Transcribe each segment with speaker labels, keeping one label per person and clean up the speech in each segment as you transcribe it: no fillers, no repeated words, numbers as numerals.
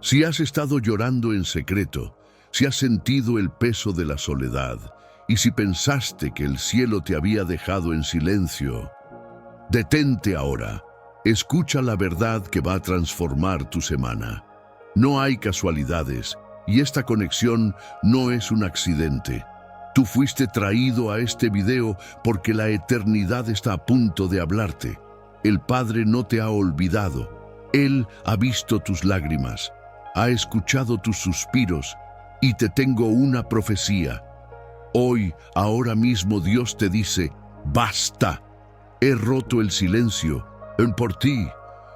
Speaker 1: Si has estado llorando en secreto, si has sentido el peso de la soledad, y si pensaste que el cielo te había dejado en silencio, detente ahora. Escucha la verdad que va a transformar tu semana. No hay casualidades, y esta conexión no es un accidente. Tú fuiste traído a este video porque la eternidad está a punto de hablarte. El Padre no te ha olvidado. Él ha visto tus lágrimas, ha escuchado tus suspiros, y te tengo una profecía. Hoy, ahora mismo Dios te dice, ¡basta! He roto el silencio por ti.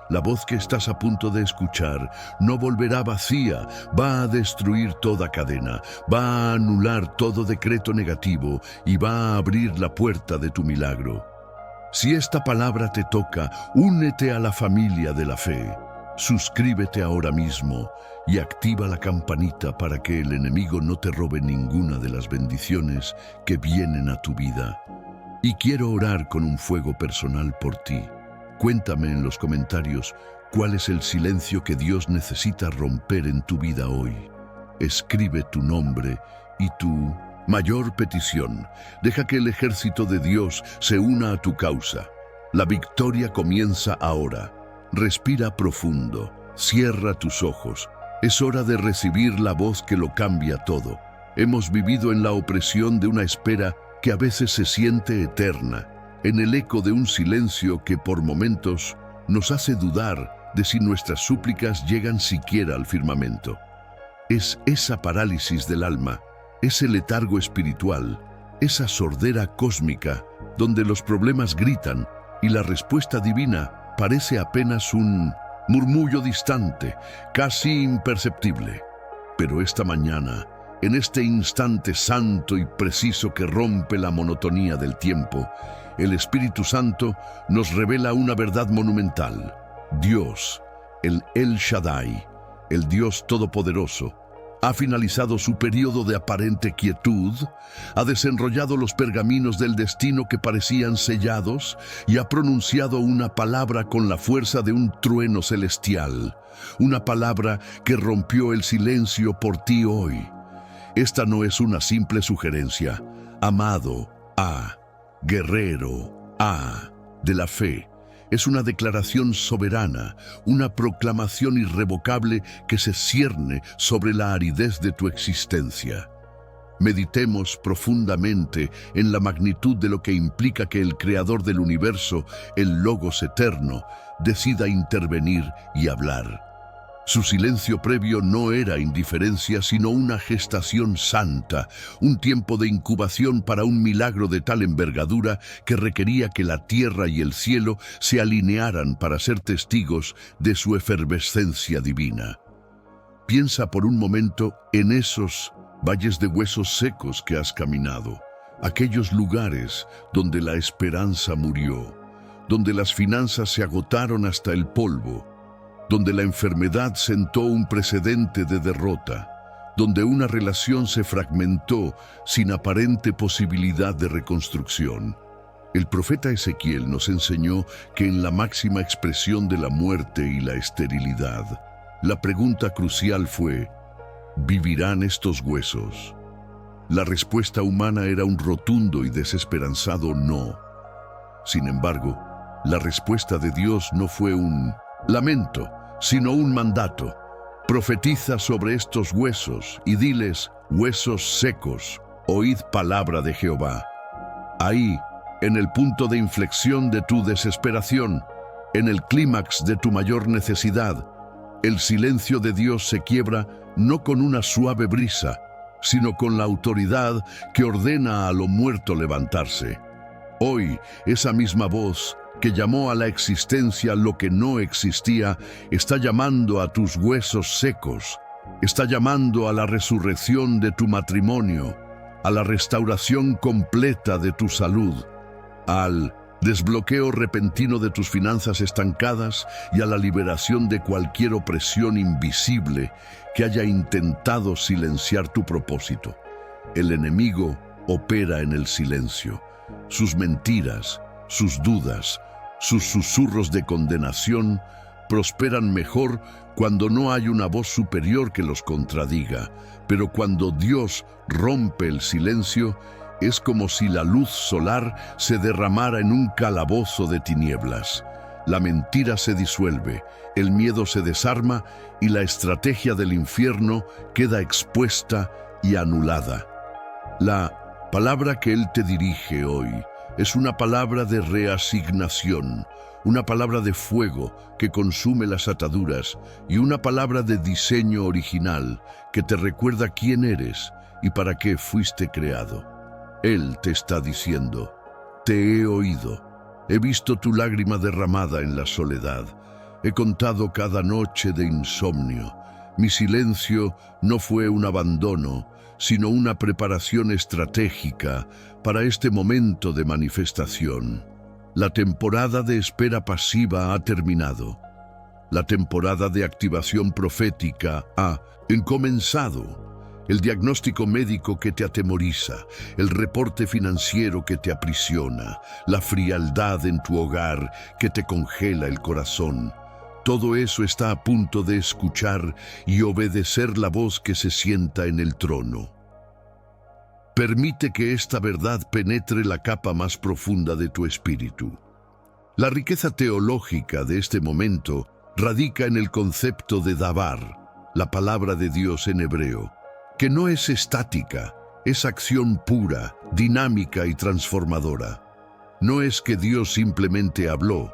Speaker 1: La voz que estás a punto de escuchar no volverá vacía, va a destruir toda cadena, va a anular todo decreto negativo y va a abrir la puerta de tu milagro. Si esta palabra te toca, únete a la familia de la fe. Suscríbete ahora mismo y activa la campanita para que el enemigo no te robe ninguna de las bendiciones que vienen a tu vida. Y quiero orar con un fuego personal por ti. Cuéntame en los comentarios cuál es el silencio que Dios necesita romper en tu vida hoy. Escribe tu nombre y tu mayor petición. Deja que el ejército de Dios se una a tu causa. La victoria comienza ahora. Respira profundo. Cierra tus ojos. Es hora de recibir la voz que lo cambia todo. Hemos vivido en la opresión de una espera que a veces se siente eterna, en el eco de un silencio que por momentos nos hace dudar de si nuestras súplicas llegan siquiera al firmamento. Es esa parálisis del alma, ese letargo espiritual, esa sordera cósmica donde los problemas gritan y la respuesta divina parece apenas un murmullo distante, casi imperceptible. Pero esta mañana, en este instante santo y preciso que rompe la monotonía del tiempo, el Espíritu Santo nos revela una verdad monumental. Dios, el El Shaddai, el Dios Todopoderoso, ha finalizado su periodo de aparente quietud, ha desenrollado los pergaminos del destino que parecían sellados y ha pronunciado una palabra con la fuerza de un trueno celestial, una palabra que rompió el silencio por ti hoy. Esta no es una simple sugerencia. Amado A, guerrero A, de la fe. Es una declaración soberana, una proclamación irrevocable que se cierne sobre la aridez de tu existencia. Meditemos profundamente en la magnitud de lo que implica que el Creador del universo, el Logos eterno, decida intervenir y hablar. Su silencio previo no era indiferencia, sino una gestación santa, un tiempo de incubación para un milagro de tal envergadura que requería que la tierra y el cielo se alinearan para ser testigos de su efervescencia divina. Piensa por un momento en esos valles de huesos secos que has caminado, aquellos lugares donde la esperanza murió, donde las finanzas se agotaron hasta el polvo, donde la enfermedad sentó un precedente de derrota, donde una relación se fragmentó sin aparente posibilidad de reconstrucción. El profeta Ezequiel nos enseñó que en la máxima expresión de la muerte y la esterilidad, la pregunta crucial fue, ¿vivirán estos huesos? La respuesta humana era un rotundo y desesperanzado no. Sin embargo, la respuesta de Dios no fue un lamento, sino un mandato. Profetiza sobre estos huesos y diles, huesos secos, oíd palabra de Jehová. Ahí, en el punto de inflexión de tu desesperación, en el clímax de tu mayor necesidad, el silencio de Dios se quiebra no con una suave brisa, sino con la autoridad que ordena a lo muerto levantarse. Hoy, esa misma voz que llamó a la existencia lo que no existía, está llamando a tus huesos secos, está llamando a la resurrección de tu matrimonio, a la restauración completa de tu salud, al desbloqueo repentino de tus finanzas estancadas y a la liberación de cualquier opresión invisible que haya intentado silenciar tu propósito. El enemigo opera en el silencio. Sus mentiras, sus dudas, sus susurros de condenación prosperan mejor cuando no hay una voz superior que los contradiga, pero cuando Dios rompe el silencio, es como si la luz solar se derramara en un calabozo de tinieblas. La mentira se disuelve, el miedo se desarma y la estrategia del infierno queda expuesta y anulada. La palabra que Él te dirige hoy es una palabra de reasignación, una palabra de fuego que consume las ataduras y una palabra de diseño original que te recuerda quién eres y para qué fuiste creado. Él te está diciendo: te he oído, he visto tu lágrima derramada en la soledad, he contado cada noche de insomnio. Mi silencio no fue un abandono, sino una preparación estratégica para este momento de manifestación. La temporada de espera pasiva ha terminado. La temporada de activación profética ha comenzado. El diagnóstico médico que te atemoriza, el reporte financiero que te aprisiona, la frialdad en tu hogar que te congela el corazón. Todo eso está a punto de escuchar y obedecer la voz que se sienta en el trono. Permite que esta verdad penetre la capa más profunda de tu espíritu. La riqueza teológica de este momento radica en el concepto de davar, la palabra de Dios en hebreo, que no es estática, es acción pura, dinámica y transformadora. No es que Dios simplemente habló,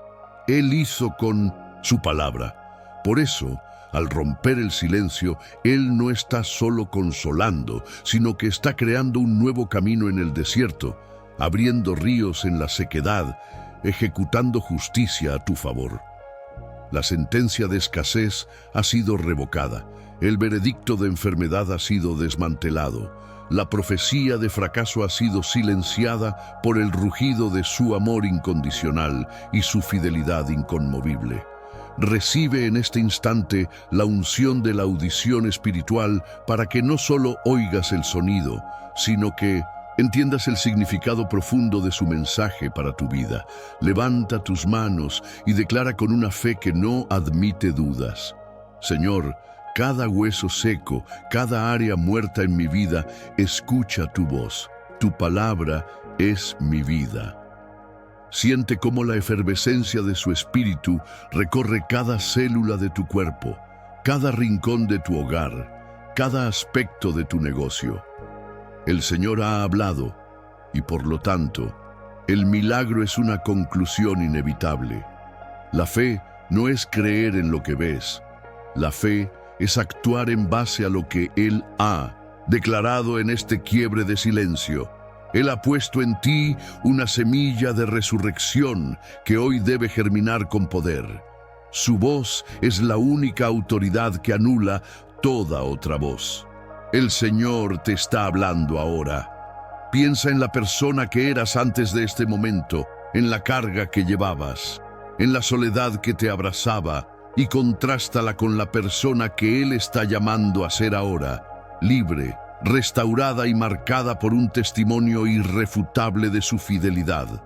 Speaker 1: Él hizo con su palabra. Por eso, al romper el silencio, Él no está solo consolando, sino que está creando un nuevo camino en el desierto, abriendo ríos en la sequedad, ejecutando justicia a tu favor. La sentencia de escasez ha sido revocada, el veredicto de enfermedad ha sido desmantelado, la profecía de fracaso ha sido silenciada por el rugido de su amor incondicional y su fidelidad inconmovible. Recibe en este instante la unción de la audición espiritual para que no solo oigas el sonido, sino que entiendas el significado profundo de su mensaje para tu vida. Levanta tus manos y declara con una fe que no admite dudas: Señor, cada hueso seco, cada área muerta en mi vida, escucha tu voz. Tu palabra es mi vida. Siente cómo la efervescencia de su espíritu recorre cada célula de tu cuerpo, cada rincón de tu hogar, cada aspecto de tu negocio. El Señor ha hablado y, por lo tanto, el milagro es una conclusión inevitable. La fe no es creer en lo que ves. La fe es actuar en base a lo que Él ha declarado en este quiebre de silencio. Él ha puesto en ti una semilla de resurrección que hoy debe germinar con poder. Su voz es la única autoridad que anula toda otra voz. El Señor te está hablando ahora. Piensa en la persona que eras antes de este momento, en la carga que llevabas, en la soledad que te abrazaba, y contrástala con la persona que Él está llamando a ser ahora, libre, restaurada y marcada por un testimonio irrefutable de su fidelidad.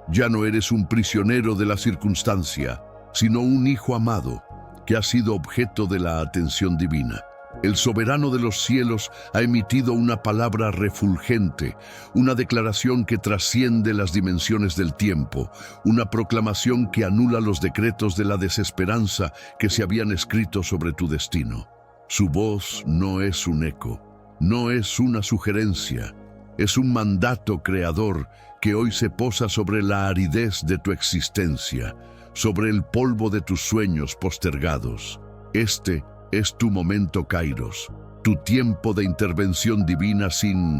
Speaker 1: Ya no eres un prisionero de la circunstancia, sino un hijo amado que ha sido objeto de la atención divina. El soberano de los cielos ha emitido una palabra refulgente, una declaración que trasciende las dimensiones del tiempo, una proclamación que anula los decretos de la desesperanza que se habían escrito sobre tu destino. Su voz no es un eco, no es una sugerencia, es un mandato creador que hoy se posa sobre la aridez de tu existencia, sobre el polvo de tus sueños postergados. Este es tu momento Kairos, tu tiempo de intervención divina sin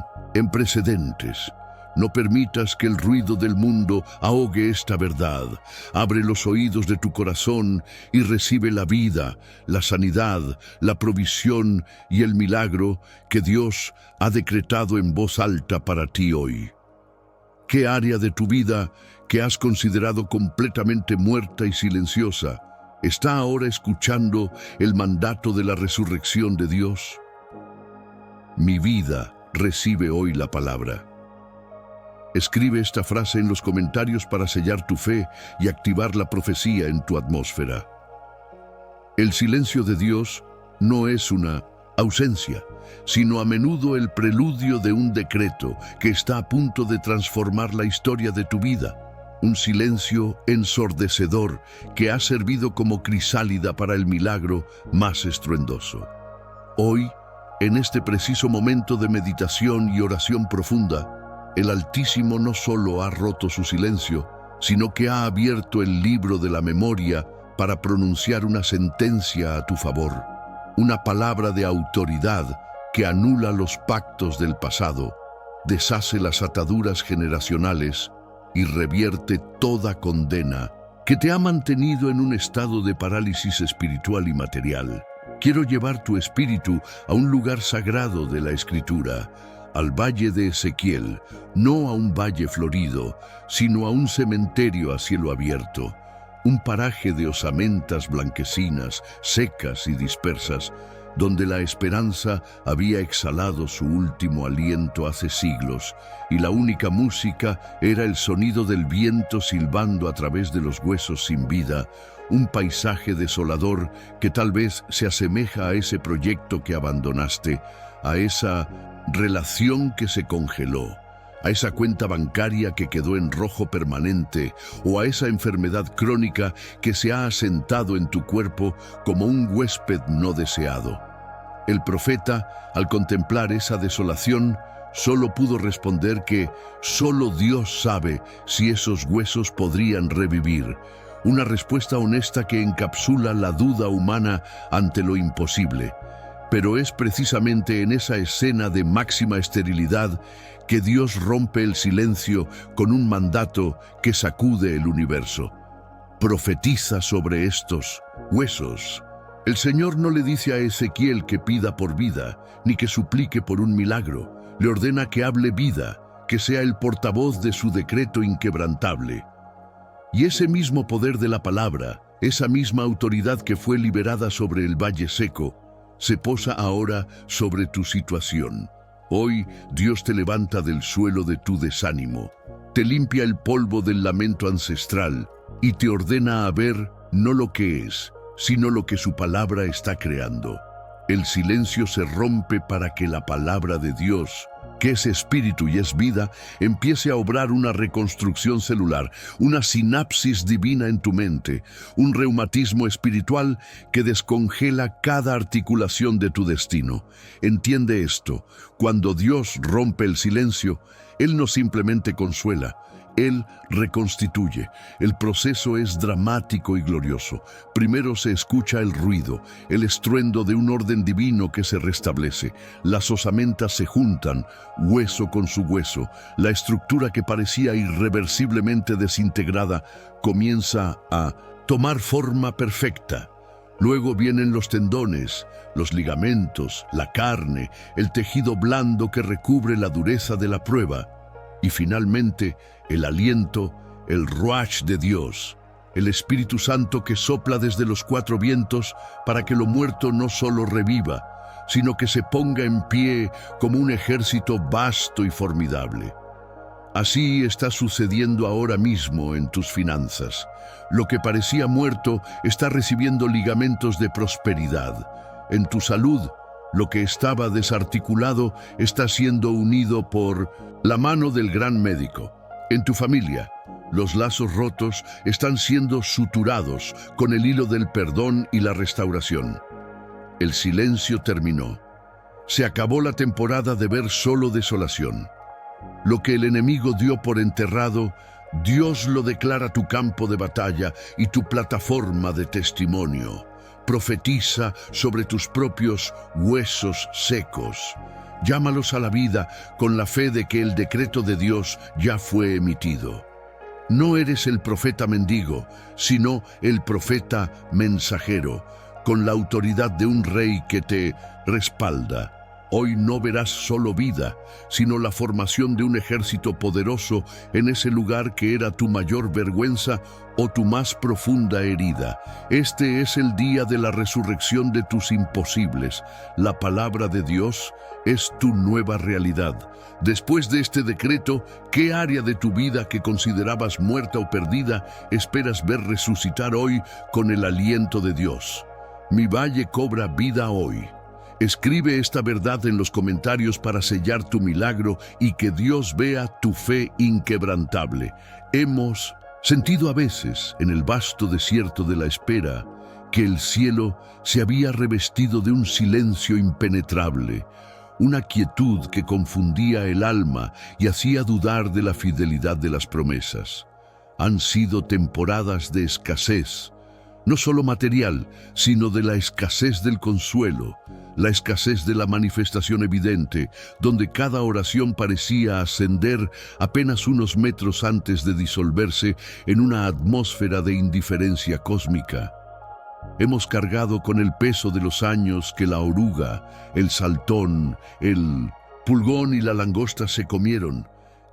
Speaker 1: precedentes. No permitas que el ruido del mundo ahogue esta verdad. Abre los oídos de tu corazón y recibe la vida, la sanidad, la provisión y el milagro que Dios ha decretado en voz alta para ti hoy. ¿Qué área de tu vida que has considerado completamente muerta y silenciosa está ahora escuchando el mandato de la resurrección de Dios? Mi vida recibe hoy la palabra. Escribe esta frase en los comentarios para sellar tu fe y activar la profecía en tu atmósfera. El silencio de Dios no es una ausencia, sino a menudo el preludio de un decreto que está a punto de transformar la historia de tu vida. Un silencio ensordecedor que ha servido como crisálida para el milagro más estruendoso. Hoy, en este preciso momento de meditación y oración profunda, el Altísimo no solo ha roto su silencio, sino que ha abierto el libro de la memoria para pronunciar una sentencia a tu favor, una palabra de autoridad que anula los pactos del pasado, deshace las ataduras generacionales y revierte toda condena que te ha mantenido en un estado de parálisis espiritual y material. Quiero llevar tu espíritu a un lugar sagrado de la Escritura, al valle de Ezequiel, no a un valle florido, sino a un cementerio a cielo abierto, un paraje de osamentas blanquecinas, secas y dispersas, donde la esperanza había exhalado su último aliento hace siglos, y la única música era el sonido del viento silbando a través de los huesos sin vida, un paisaje desolador que tal vez se asemeja a ese proyecto que abandonaste, a esa relación que se congeló, a esa cuenta bancaria que quedó en rojo permanente o a esa enfermedad crónica que se ha asentado en tu cuerpo como un huésped no deseado. El profeta, al contemplar esa desolación, solo pudo responder que solo Dios sabe si esos huesos podrían revivir. Una respuesta honesta que encapsula la duda humana ante lo imposible. Pero es precisamente en esa escena de máxima esterilidad que Dios rompe el silencio con un mandato que sacude el universo. Profetiza sobre estos huesos. El Señor no le dice a Ezequiel que pida por vida, ni que suplique por un milagro. Le ordena que hable vida, que sea el portavoz de su decreto inquebrantable. Y ese mismo poder de la palabra, esa misma autoridad que fue liberada sobre el valle seco, se posa ahora sobre tu situación. Hoy Dios te levanta del suelo de tu desánimo, te limpia el polvo del lamento ancestral y te ordena a ver no lo que es, sino lo que su palabra está creando. El silencio se rompe para que la palabra de Dios, que es espíritu y es vida, empiece a obrar una reconstrucción celular, una sinapsis divina en tu mente, un reumatismo espiritual que descongela cada articulación de tu destino. Entiende esto: cuando Dios rompe el silencio, Él no simplemente consuela, Él reconstituye. El proceso es dramático y glorioso. Primero se escucha el ruido, el estruendo de un orden divino que se restablece. Las osamentas se juntan, hueso con su hueso. La estructura que parecía irreversiblemente desintegrada comienza a tomar forma perfecta. Luego vienen los tendones, los ligamentos, la carne, el tejido blando que recubre la dureza de la prueba. Y finalmente, el aliento, el ruach de Dios, el Espíritu Santo que sopla desde los cuatro vientos para que lo muerto no solo reviva, sino que se ponga en pie como un ejército vasto y formidable. Así está sucediendo ahora mismo en tus finanzas. Lo que parecía muerto está recibiendo ligamentos de prosperidad. En tu salud, lo que estaba desarticulado está siendo unido por la mano del gran médico. En tu familia, los lazos rotos están siendo suturados con el hilo del perdón y la restauración. El silencio terminó. Se acabó la temporada de ver solo desolación. Lo que el enemigo dio por enterrado, Dios lo declara tu campo de batalla y tu plataforma de testimonio. Profetiza sobre tus propios huesos secos. Llámalos a la vida con la fe de que el decreto de Dios ya fue emitido. No eres el profeta mendigo, sino el profeta mensajero, con la autoridad de un rey que te respalda. Hoy no verás solo vida, sino la formación de un ejército poderoso en ese lugar que era tu mayor vergüenza o tu más profunda herida. Este es el día de la resurrección de tus imposibles. La palabra de Dios es tu nueva realidad. Después de este decreto, ¿qué área de tu vida que considerabas muerta o perdida esperas ver resucitar hoy con el aliento de Dios? Mi valle cobra vida hoy. Escribe esta verdad en los comentarios para sellar tu milagro y que Dios vea tu fe inquebrantable. Hemos sentido a veces, en el vasto desierto de la espera, que el cielo se había revestido de un silencio impenetrable, una quietud que confundía el alma y hacía dudar de la fidelidad de las promesas. Han sido temporadas de escasez, no solo material, sino de la escasez del consuelo, la escasez de la manifestación evidente, donde cada oración parecía ascender apenas unos metros antes de disolverse en una atmósfera de indiferencia cósmica. Hemos cargado con el peso de los años que la oruga, el saltón, el pulgón y la langosta se comieron.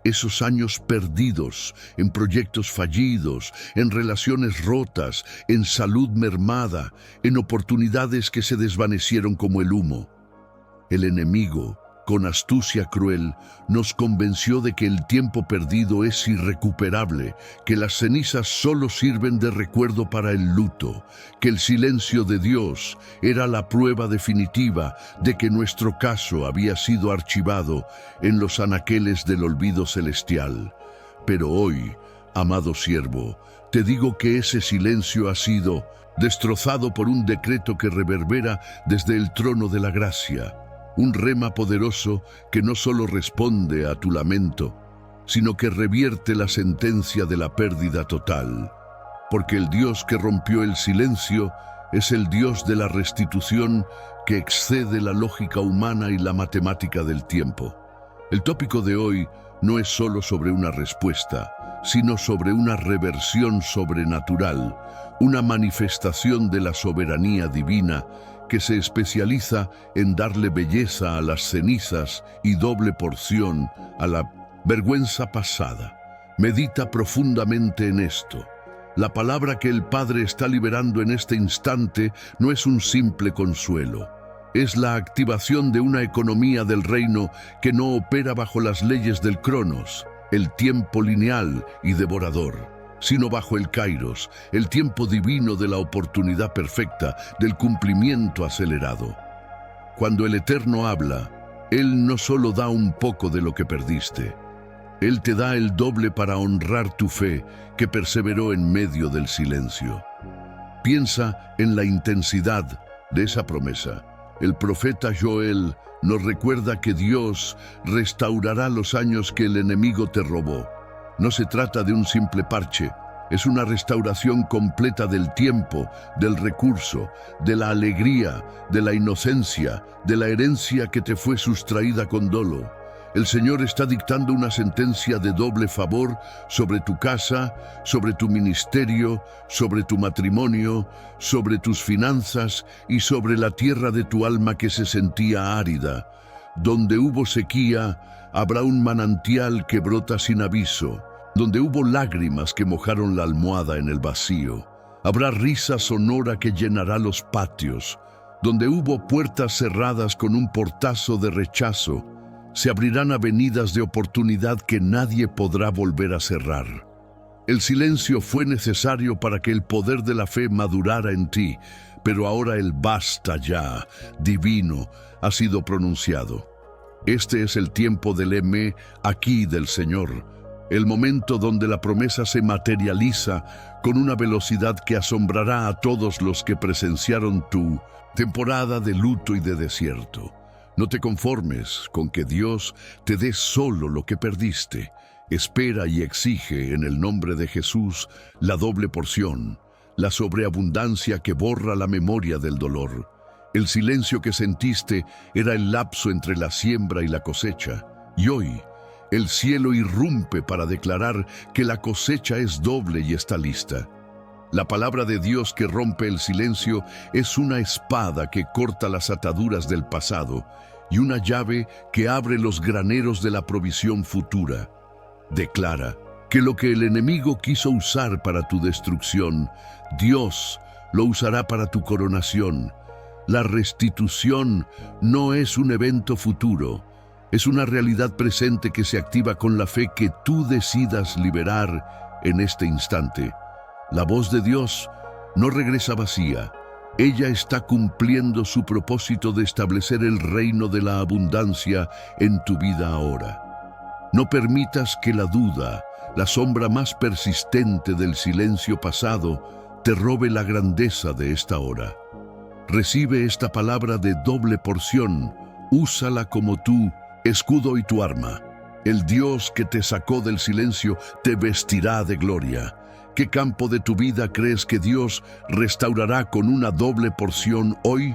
Speaker 1: Esos años perdidos, en proyectos fallidos, en relaciones rotas, en salud mermada, en oportunidades que se desvanecieron como el humo. El enemigo, con astucia cruel, nos convenció de que el tiempo perdido es irrecuperable, que las cenizas solo sirven de recuerdo para el luto, que el silencio de Dios era la prueba definitiva de que nuestro caso había sido archivado en los anaqueles del olvido celestial. Pero hoy, amado siervo, te digo que ese silencio ha sido destrozado por un decreto que reverbera desde el trono de la gracia. Un rema poderoso que no solo responde a tu lamento, sino que revierte la sentencia de la pérdida total. Porque el Dios que rompió el silencio es el Dios de la restitución que excede la lógica humana y la matemática del tiempo. El tópico de hoy no es solo sobre una respuesta, sino sobre una reversión sobrenatural, una manifestación de la soberanía divina que se especializa en darle belleza a las cenizas y doble porción a la vergüenza pasada. Medita profundamente en esto. La palabra que el Padre está liberando en este instante no es un simple consuelo. Es la activación de una economía del reino que no opera bajo las leyes del Cronos, el tiempo lineal y devorador, sino bajo el Kairos, el tiempo divino de la oportunidad perfecta, del cumplimiento acelerado. Cuando el Eterno habla, Él no solo da un poco de lo que perdiste, Él te da el doble para honrar tu fe que perseveró en medio del silencio. Piensa en la intensidad de esa promesa. El profeta Joel nos recuerda que Dios restaurará los años que el enemigo te robó. No se trata de un simple parche, es una restauración completa del tiempo, del recurso, de la alegría, de la inocencia, de la herencia que te fue sustraída con dolo. El Señor está dictando una sentencia de doble favor sobre tu casa, sobre tu ministerio, sobre tu matrimonio, sobre tus finanzas y sobre la tierra de tu alma que se sentía árida. Donde hubo sequía, habrá un manantial que brota sin aviso. Donde hubo lágrimas que mojaron la almohada en el vacío, habrá risa sonora que llenará los patios. Donde hubo puertas cerradas con un portazo de rechazo, se abrirán avenidas de oportunidad que nadie podrá volver a cerrar. El silencio fue necesario para que el poder de la fe madurara en ti, pero ahora el basta ya, divino, ha sido pronunciado. Este es el tiempo del heme aquí del Señor, el momento donde la promesa se materializa con una velocidad que asombrará a todos los que presenciaron tu temporada de luto y de desierto. No te conformes con que Dios te dé solo lo que perdiste. Espera y exige en el nombre de Jesús la doble porción, la sobreabundancia que borra la memoria del dolor. El silencio que sentiste era el lapso entre la siembra y la cosecha. Y hoy, el cielo irrumpe para declarar que la cosecha es doble y está lista. La palabra de Dios que rompe el silencio es una espada que corta las ataduras del pasado y una llave que abre los graneros de la provisión futura. Declara que lo que el enemigo quiso usar para tu destrucción, Dios lo usará para tu coronación. La restitución no es un evento futuro, es una realidad presente que se activa con la fe que tú decidas liberar en este instante. La voz de Dios no regresa vacía, Ella está cumpliendo su propósito de establecer el reino de la abundancia en tu vida ahora. No permitas que la duda, la sombra más persistente del silencio pasado, te robe la grandeza de esta hora. Recibe esta palabra de doble porción, úsala como tu escudo y tu arma. El Dios que te sacó del silencio te vestirá de gloria. ¿Qué campo de tu vida crees que Dios restaurará con una doble porción hoy?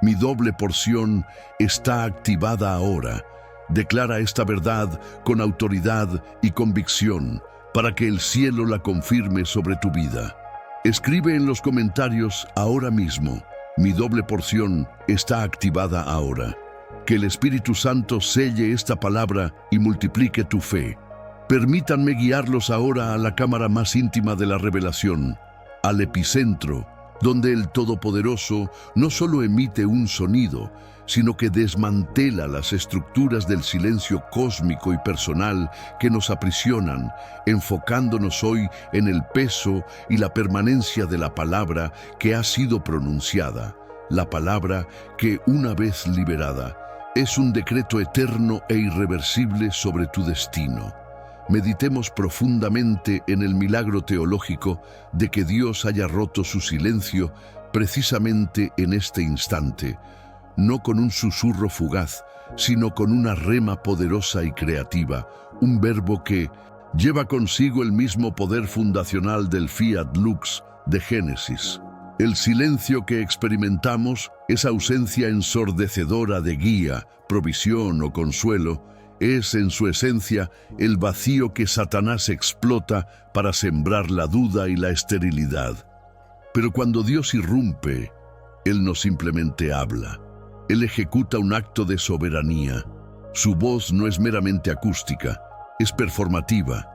Speaker 1: Mi doble porción está activada ahora. Declara esta verdad con autoridad y convicción para que el cielo la confirme sobre tu vida. Escribe en los comentarios ahora mismo: mi doble porción está activada ahora. Que el Espíritu Santo selle esta palabra y multiplique tu fe. Permítanme guiarlos ahora a la cámara más íntima de la revelación, al epicentro, donde el Todopoderoso no solo emite un sonido, sino que desmantela las estructuras del silencio cósmico y personal que nos aprisionan, enfocándonos hoy en el peso y la permanencia de la palabra que ha sido pronunciada, la palabra que, una vez liberada, es un decreto eterno e irreversible sobre tu destino. Meditemos profundamente en el milagro teológico de que Dios haya roto su silencio precisamente en este instante, no con un susurro fugaz, sino con una rema poderosa y creativa, un verbo que lleva consigo el mismo poder fundacional del Fiat Lux de Génesis. El silencio que experimentamos, esa ausencia ensordecedora de guía, provisión o consuelo, es en su esencia el vacío que Satanás explota para sembrar la duda y la esterilidad. Pero cuando Dios irrumpe, Él no simplemente habla. Él ejecuta un acto de soberanía. Su voz no es meramente acústica, es performativa.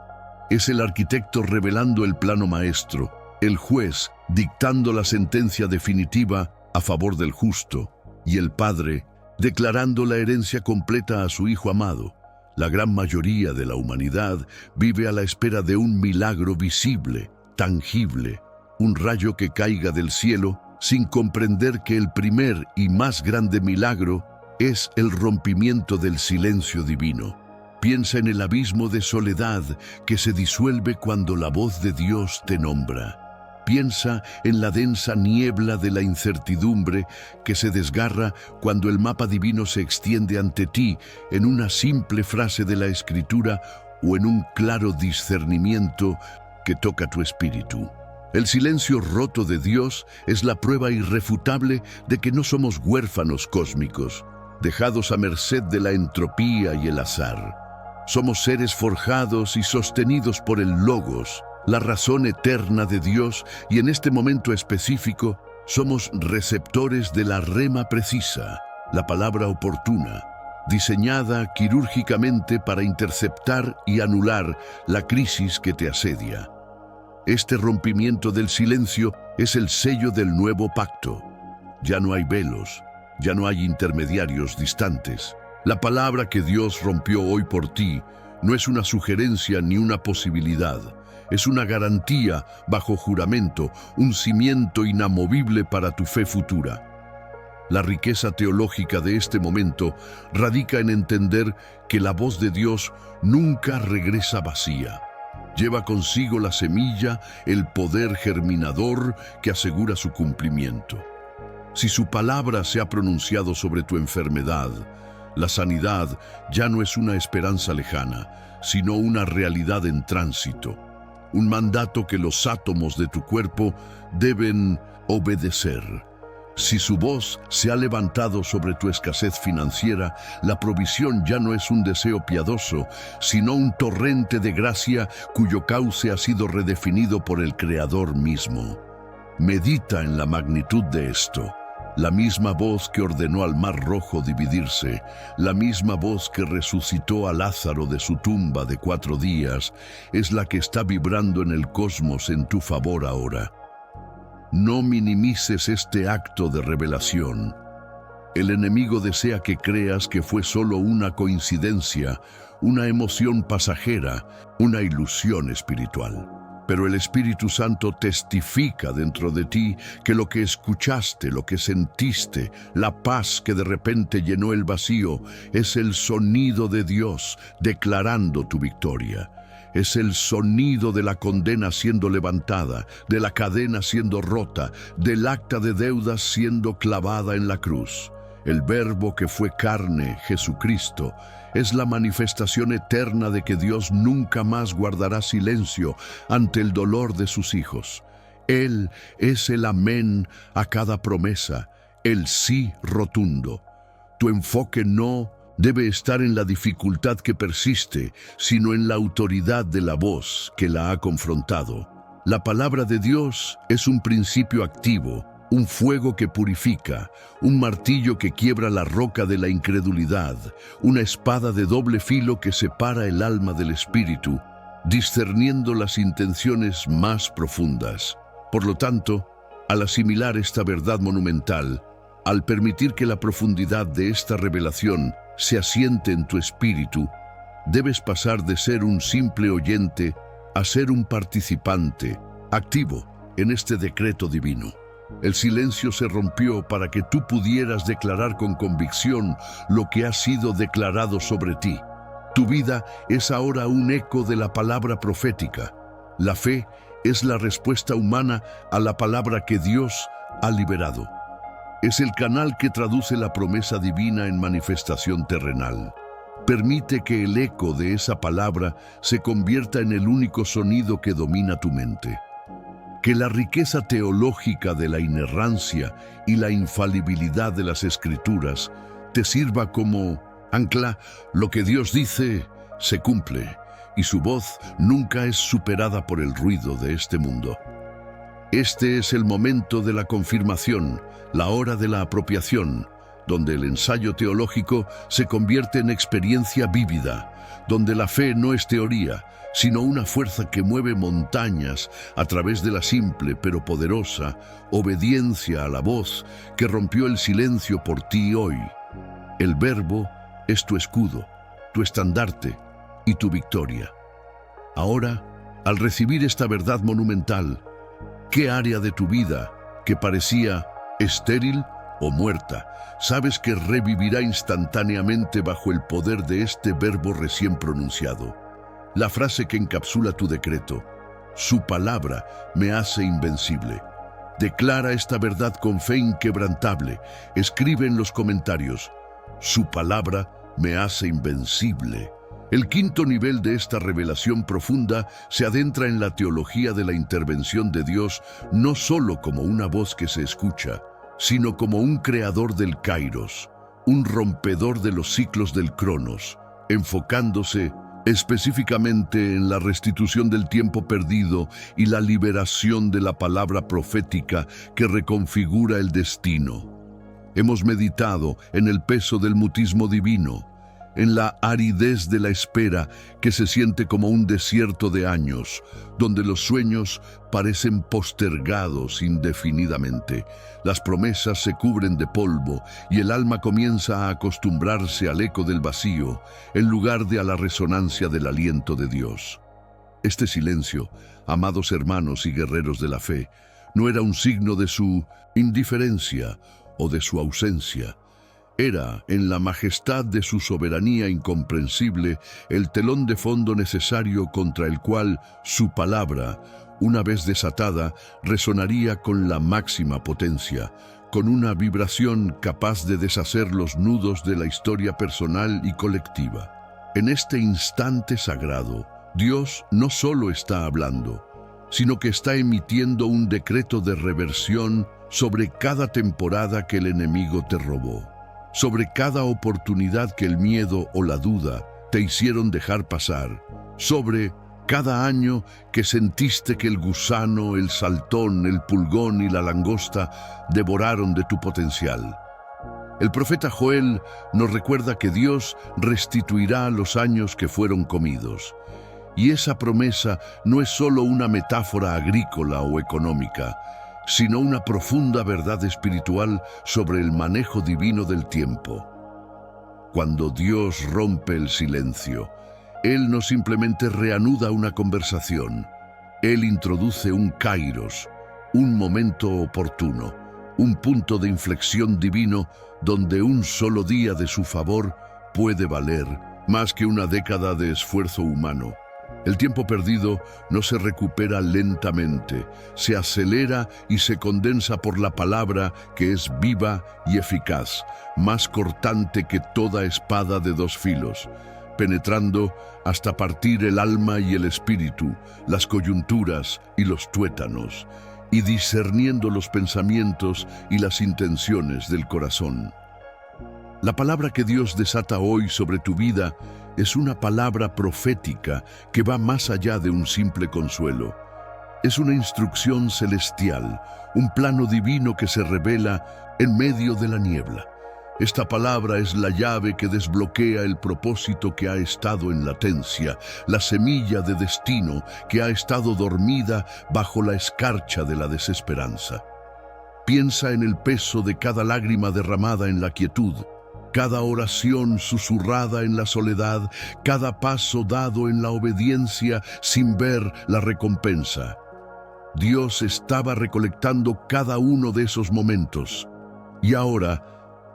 Speaker 1: Es el arquitecto revelando el plano maestro, el juez dictando la sentencia definitiva a favor del justo, y el Padre declarando la herencia completa a su Hijo amado. La gran mayoría de la humanidad vive a la espera de un milagro visible, tangible, un rayo que caiga del cielo, sin comprender que el primer y más grande milagro es el rompimiento del silencio divino. Piensa en el abismo de soledad que se disuelve cuando la voz de Dios te nombra. Piensa en la densa niebla de la incertidumbre que se desgarra cuando el mapa divino se extiende ante ti en una simple frase de la Escritura o en un claro discernimiento que toca tu espíritu. El silencio roto de Dios es la prueba irrefutable de que no somos huérfanos cósmicos, dejados a merced de la entropía y el azar. Somos seres forjados y sostenidos por el Logos, la razón eterna de Dios, y en este momento específico somos receptores de la rema precisa, la palabra oportuna, diseñada quirúrgicamente para interceptar y anular la crisis que te asedia. Este rompimiento del silencio es el sello del nuevo pacto. Ya no hay velos, ya no hay intermediarios distantes. La palabra que Dios rompió hoy por ti no es una sugerencia ni una posibilidad. Es una garantía bajo juramento, un cimiento inamovible para tu fe futura. La riqueza teológica de este momento radica en entender que la voz de Dios nunca regresa vacía. Lleva consigo la semilla, el poder germinador que asegura su cumplimiento. Si su palabra se ha pronunciado sobre tu enfermedad, la sanidad ya no es una esperanza lejana, sino una realidad en tránsito. Un mandato que los átomos de tu cuerpo deben obedecer. Si su voz se ha levantado sobre tu escasez financiera, la provisión ya no es un deseo piadoso, sino un torrente de gracia cuyo cauce ha sido redefinido por el Creador mismo. Medita en la magnitud de esto. La misma voz que ordenó al Mar Rojo dividirse, la misma voz que resucitó a Lázaro de su tumba de 4 días, es la que está vibrando en el cosmos en tu favor ahora. No minimices este acto de revelación. El enemigo desea que creas que fue solo una coincidencia, una emoción pasajera, una ilusión espiritual. Pero el Espíritu Santo testifica dentro de ti que lo que escuchaste, lo que sentiste, la paz que de repente llenó el vacío, es el sonido de Dios declarando tu victoria. Es el sonido de la condena siendo levantada, de la cadena siendo rota, del acta de deudas siendo clavada en la cruz. El Verbo que fue carne, Jesucristo, es la manifestación eterna de que Dios nunca más guardará silencio ante el dolor de sus hijos. Él es el amén a cada promesa, el sí rotundo. Tu enfoque no debe estar en la dificultad que persiste, sino en la autoridad de la voz que la ha confrontado. La palabra de Dios es un principio activo, un fuego que purifica, un martillo que quiebra la roca de la incredulidad, una espada de doble filo que separa el alma del espíritu, discerniendo las intenciones más profundas. Por lo tanto, al asimilar esta verdad monumental, al permitir que la profundidad de esta revelación se asiente en tu espíritu, debes pasar de ser un simple oyente a ser un participante activo en este decreto divino. El silencio se rompió para que tú pudieras declarar con convicción lo que ha sido declarado sobre ti. Tu vida es ahora un eco de la palabra profética. La fe es la respuesta humana a la palabra que Dios ha liberado. Es el canal que traduce la promesa divina en manifestación terrenal. Permite que el eco de esa palabra se convierta en el único sonido que domina tu mente. Que la riqueza teológica de la inerrancia y la infalibilidad de las Escrituras te sirva como ancla. Lo que Dios dice se cumple, y su voz nunca es superada por el ruido de este mundo. Este es el momento de la confirmación, la hora de la apropiación, donde el ensayo teológico se convierte en experiencia vívida, donde la fe no es teoría, sino una fuerza que mueve montañas a través de la simple pero poderosa obediencia a la voz que rompió el silencio por ti hoy. El Verbo es tu escudo, tu estandarte y tu victoria. Ahora, al recibir esta verdad monumental, ¿qué área de tu vida que parecía estéril o muerta sabes que revivirá instantáneamente bajo el poder de este verbo recién pronunciado? La frase que encapsula tu decreto: su palabra me hace invencible. Declara esta verdad con fe inquebrantable. Escribe en los comentarios: su palabra me hace invencible. El quinto nivel de esta revelación profunda se adentra en la teología de la intervención de Dios, no solo como una voz que se escucha, sino como un creador del kairos, un rompedor de los ciclos del cronos, enfocándose específicamente en la restitución del tiempo perdido y la liberación de la palabra profética que reconfigura el destino. Hemos meditado en el peso del mutismo divino, en la aridez de la espera que se siente como un desierto de años, donde los sueños parecen postergados indefinidamente, las promesas se cubren de polvo y el alma comienza a acostumbrarse al eco del vacío en lugar de a la resonancia del aliento de Dios. Este silencio, amados hermanos y guerreros de la fe, no era un signo de su indiferencia o de su ausencia. Era, en la majestad de su soberanía incomprensible, el telón de fondo necesario contra el cual su palabra, una vez desatada, resonaría con la máxima potencia, con una vibración capaz de deshacer los nudos de la historia personal y colectiva. En este instante sagrado, Dios no solo está hablando, sino que está emitiendo un decreto de reversión sobre cada temporada que el enemigo te robó, sobre cada oportunidad que el miedo o la duda te hicieron dejar pasar, sobre cada año que sentiste que el gusano, el saltón, el pulgón y la langosta devoraron de tu potencial. El profeta Joel nos recuerda que Dios restituirá los años que fueron comidos. Y esa promesa no es solo una metáfora agrícola o económica, sino una profunda verdad espiritual sobre el manejo divino del tiempo. Cuando Dios rompe el silencio, Él no simplemente reanuda una conversación, Él introduce un kairos, un momento oportuno, un punto de inflexión divino donde un solo día de su favor puede valer más que una década de esfuerzo humano. El tiempo perdido no se recupera lentamente, se acelera y se condensa por la palabra que es viva y eficaz, más cortante que toda espada de dos filos, penetrando hasta partir el alma y el espíritu, las coyunturas y los tuétanos, y discerniendo los pensamientos y las intenciones del corazón. La palabra que Dios desata hoy sobre tu vida es una palabra profética que va más allá de un simple consuelo. Es una instrucción celestial, un plano divino que se revela en medio de la niebla. Esta palabra es la llave que desbloquea el propósito que ha estado en latencia, la semilla de destino que ha estado dormida bajo la escarcha de la desesperanza. Piensa en el peso de cada lágrima derramada en la quietud, cada oración susurrada en la soledad, cada paso dado en la obediencia sin ver la recompensa. Dios estaba recolectando cada uno de esos momentos. Y ahora,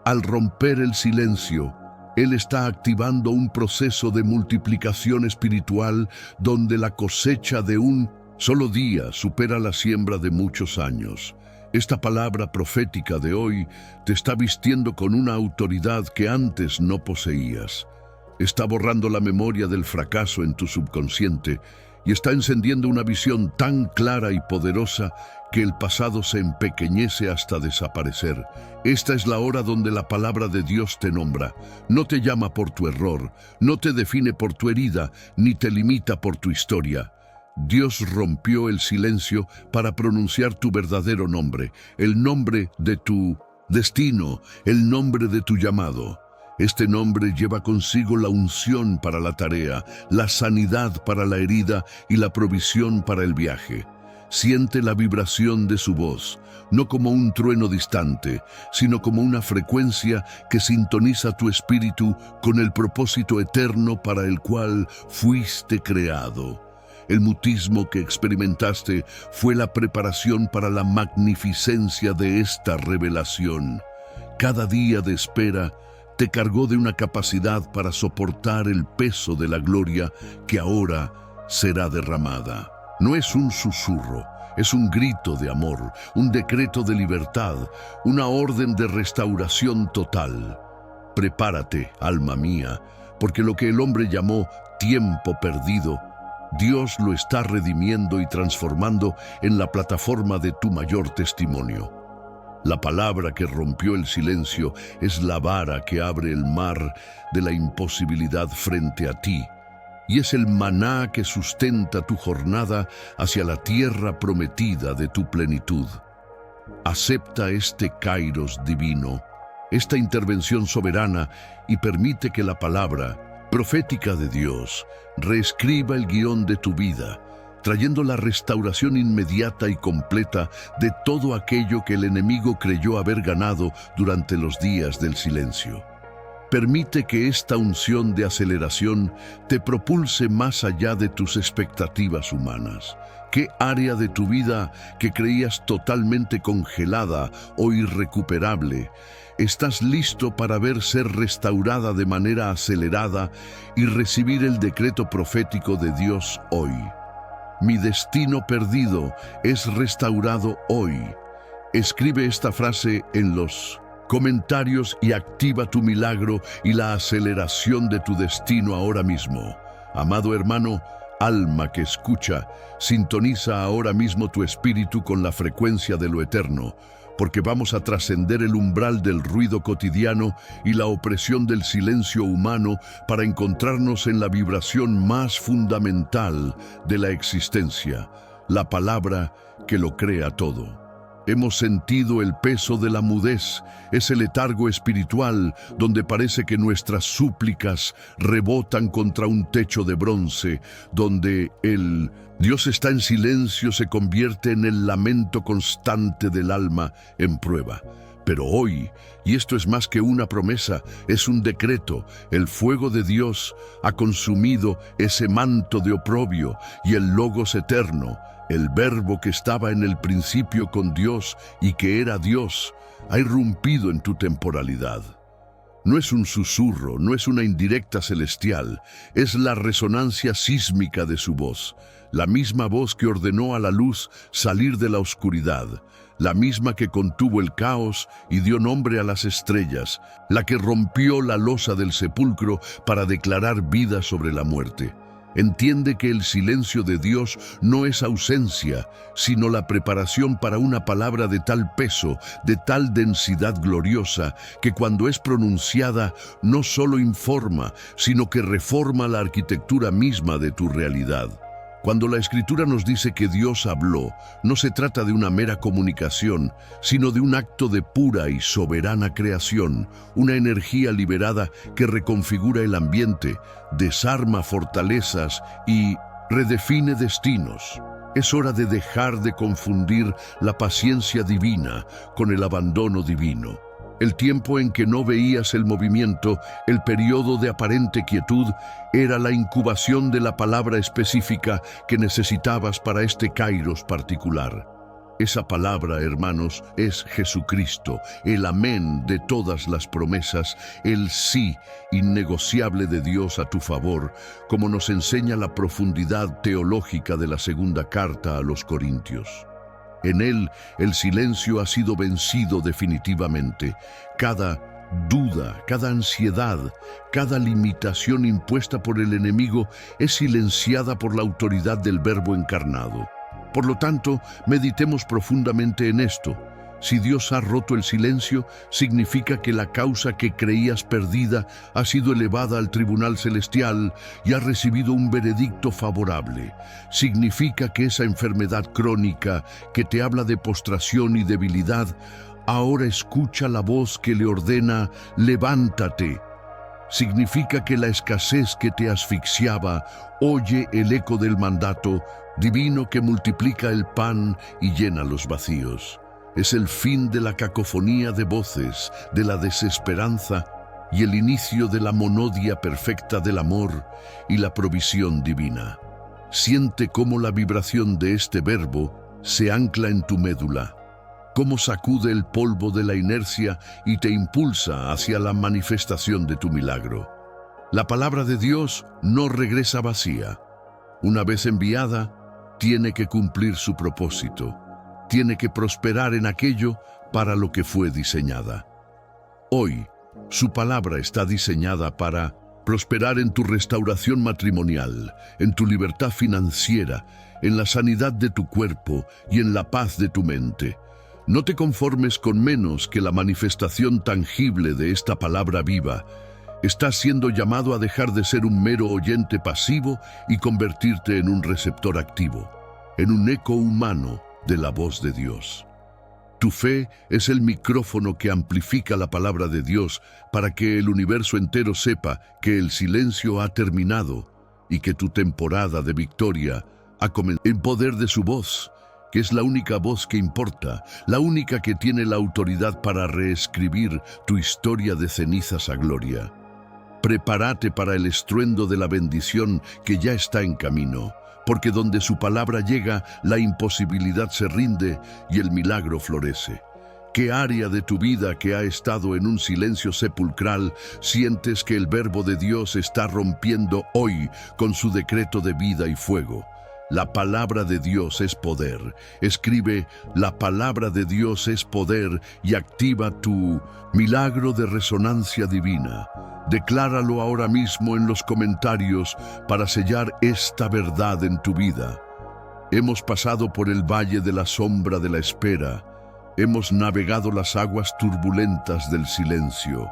Speaker 1: al romper el silencio, Él está activando un proceso de multiplicación espiritual donde la cosecha de un solo día supera la siembra de muchos años. Esta palabra profética de hoy te está vistiendo con una autoridad que antes no poseías. Está borrando la memoria del fracaso en tu subconsciente y está encendiendo una visión tan clara y poderosa que el pasado se empequeñece hasta desaparecer. Esta es la hora donde la palabra de Dios te nombra. No te llama por tu error, no te define por tu herida, ni te limita por tu historia. Dios rompió el silencio para pronunciar tu verdadero nombre, el nombre de tu destino, el nombre de tu llamado. Este nombre lleva consigo la unción para la tarea, la sanidad para la herida y la provisión para el viaje. Siente la vibración de su voz, no como un trueno distante, sino como una frecuencia que sintoniza tu espíritu con el propósito eterno para el cual fuiste creado. El mutismo que experimentaste fue la preparación para la magnificencia de esta revelación. Cada día de espera te cargó de una capacidad para soportar el peso de la gloria que ahora será derramada. No es un susurro, es un grito de amor, un decreto de libertad, una orden de restauración total. Prepárate, alma mía, porque lo que el hombre llamó tiempo perdido, Dios lo está redimiendo y transformando en la plataforma de tu mayor testimonio. La palabra que rompió el silencio es la vara que abre el mar de la imposibilidad frente a ti, y es el maná que sustenta tu jornada hacia la tierra prometida de tu plenitud. Acepta este kairos divino, esta intervención soberana, y permite que la palabra profética de Dios reescriba el guión de tu vida, trayendo la restauración inmediata y completa de todo aquello que el enemigo creyó haber ganado durante los días del silencio. Permite que esta unción de aceleración te propulse más allá de tus expectativas humanas. ¿Qué área de tu vida que creías totalmente congelada o irrecuperable estás listo para ver ser restaurada de manera acelerada y recibir el decreto profético de Dios hoy? Mi destino perdido es restaurado hoy. Escribe esta frase en los comentarios y activa tu milagro y la aceleración de tu destino ahora mismo. Amado hermano, alma que escucha, sintoniza ahora mismo tu espíritu con la frecuencia de lo eterno, porque vamos a trascender el umbral del ruido cotidiano y la opresión del silencio humano para encontrarnos en la vibración más fundamental de la existencia, la palabra que lo crea todo. Hemos sentido el peso de la mudez, ese letargo espiritual donde parece que nuestras súplicas rebotan contra un techo de bronce, donde el Dios está en silencio se convierte en el lamento constante del alma en prueba. Pero hoy, y esto es más que una promesa, es un decreto, el fuego de Dios ha consumido ese manto de oprobio y el Logos eterno El Verbo que estaba en el principio con Dios y que era Dios, ha irrumpido en tu temporalidad. No es un susurro, no es una indirecta celestial, es la resonancia sísmica de su voz, la misma voz que ordenó a la luz salir de la oscuridad, la misma que contuvo el caos y dio nombre a las estrellas, la que rompió la losa del sepulcro para declarar vida sobre la muerte. Entiende que el silencio de Dios no es ausencia, sino la preparación para una palabra de tal peso, de tal densidad gloriosa, que cuando es pronunciada no solo informa, sino que reforma la arquitectura misma de tu realidad. Cuando la Escritura nos dice que Dios habló, no se trata de una mera comunicación, sino de un acto de pura y soberana creación, una energía liberada que reconfigura el ambiente, desarma fortalezas y redefine destinos. Es hora de dejar de confundir la paciencia divina con el abandono divino. El tiempo en que no veías el movimiento, el periodo de aparente quietud, era la incubación de la palabra específica que necesitabas para este kairos particular. Esa palabra, hermanos, es Jesucristo, el amén de todas las promesas, el sí innegociable de Dios a tu favor, como nos enseña la profundidad teológica de la segunda carta a los Corintios. En él, el silencio ha sido vencido definitivamente. Cada duda, cada ansiedad, cada limitación impuesta por el enemigo es silenciada por la autoridad del Verbo encarnado. Por lo tanto, meditemos profundamente en esto. Si Dios ha roto el silencio, significa que la causa que creías perdida ha sido elevada al tribunal celestial y ha recibido un veredicto favorable. Significa que esa enfermedad crónica que te habla de postración y debilidad, ahora escucha la voz que le ordena, levántate. Significa que la escasez que te asfixiaba oye el eco del mandato divino que multiplica el pan y llena los vacíos. Es el fin de la cacofonía de voces, de la desesperanza y el inicio de la monodia perfecta del amor y la provisión divina. Siente cómo la vibración de este verbo se ancla en tu médula, cómo sacude el polvo de la inercia y te impulsa hacia la manifestación de tu milagro. La palabra de Dios no regresa vacía. Una vez enviada, tiene que cumplir su propósito. Tiene que prosperar en aquello para lo que fue diseñada. Hoy, su palabra está diseñada para prosperar en tu restauración matrimonial, en tu libertad financiera, en la sanidad de tu cuerpo y en la paz de tu mente. No te conformes con menos que la manifestación tangible de esta palabra viva. Estás siendo llamado a dejar de ser un mero oyente pasivo y convertirte en un receptor activo, en un eco humano de la voz de Dios. Tu fe es el micrófono que amplifica la palabra de Dios para que el universo entero sepa que el silencio ha terminado y que tu temporada de victoria ha comenzado en poder de su voz, que es la única voz que importa, la única que tiene la autoridad para reescribir tu historia de cenizas a gloria. Prepárate para el estruendo de la bendición que ya está en camino, porque donde su palabra llega, la imposibilidad se rinde y el milagro florece. ¿Qué área de tu vida que ha estado en un silencio sepulcral sientes que el Verbo de Dios está rompiendo hoy con su decreto de vida y fuego? La palabra de Dios es poder. Escribe, la palabra de Dios es poder y activa tu milagro de resonancia divina. Decláralo ahora mismo en los comentarios para sellar esta verdad en tu vida. Hemos pasado por el valle de la sombra de la espera. Hemos navegado las aguas turbulentas del silencio.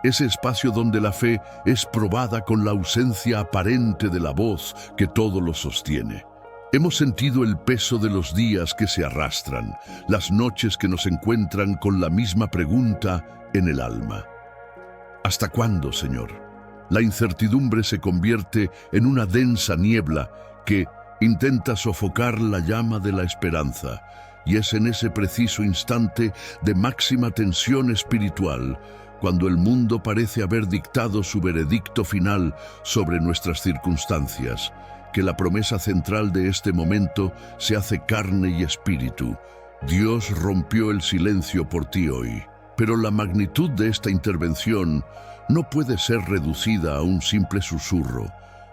Speaker 1: Ese espacio donde la fe es probada con la ausencia aparente de la voz que todo lo sostiene. Hemos sentido el peso de los días que se arrastran, las noches que nos encuentran con la misma pregunta en el alma. ¿Hasta cuándo, Señor? La incertidumbre se convierte en una densa niebla que intenta sofocar la llama de la esperanza, y es en ese preciso instante de máxima tensión espiritual cuando el mundo parece haber dictado su veredicto final sobre nuestras circunstancias, que la promesa central de este momento se hace carne y espíritu. Dios rompió el silencio por ti hoy. Pero la magnitud de esta intervención no puede ser reducida a un simple susurro.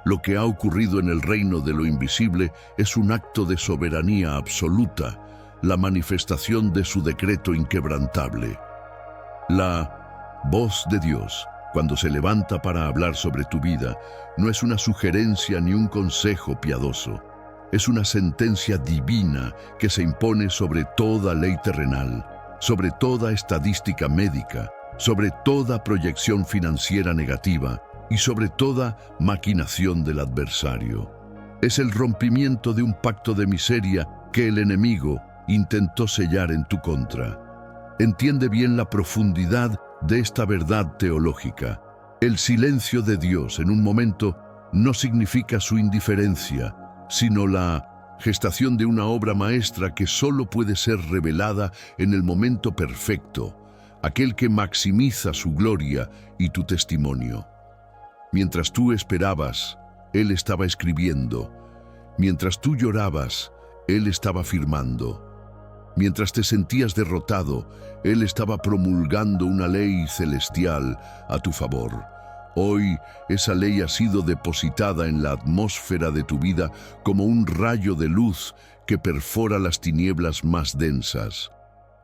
Speaker 1: Lo que ha ocurrido en el reino de lo invisible es un acto de soberanía absoluta, la manifestación de su decreto inquebrantable. La voz de Dios, cuando se levanta para hablar sobre tu vida, no es una sugerencia ni un consejo piadoso. Es una sentencia divina que se impone sobre toda ley terrenal, sobre toda estadística médica, sobre toda proyección financiera negativa y sobre toda maquinación del adversario. Es el rompimiento de un pacto de miseria que el enemigo intentó sellar en tu contra. Entiende bien la profundidad de esta verdad teológica. El silencio de Dios en un momento no significa su indiferencia, sino la gestación de una obra maestra que solo puede ser revelada en el momento perfecto, aquel que maximiza su gloria y tu testimonio. Mientras tú esperabas, Él estaba escribiendo. Mientras tú llorabas, Él estaba firmando. Mientras te sentías derrotado, Él estaba promulgando una ley celestial a tu favor. Hoy esa ley ha sido depositada en la atmósfera de tu vida como un rayo de luz que perfora las tinieblas más densas.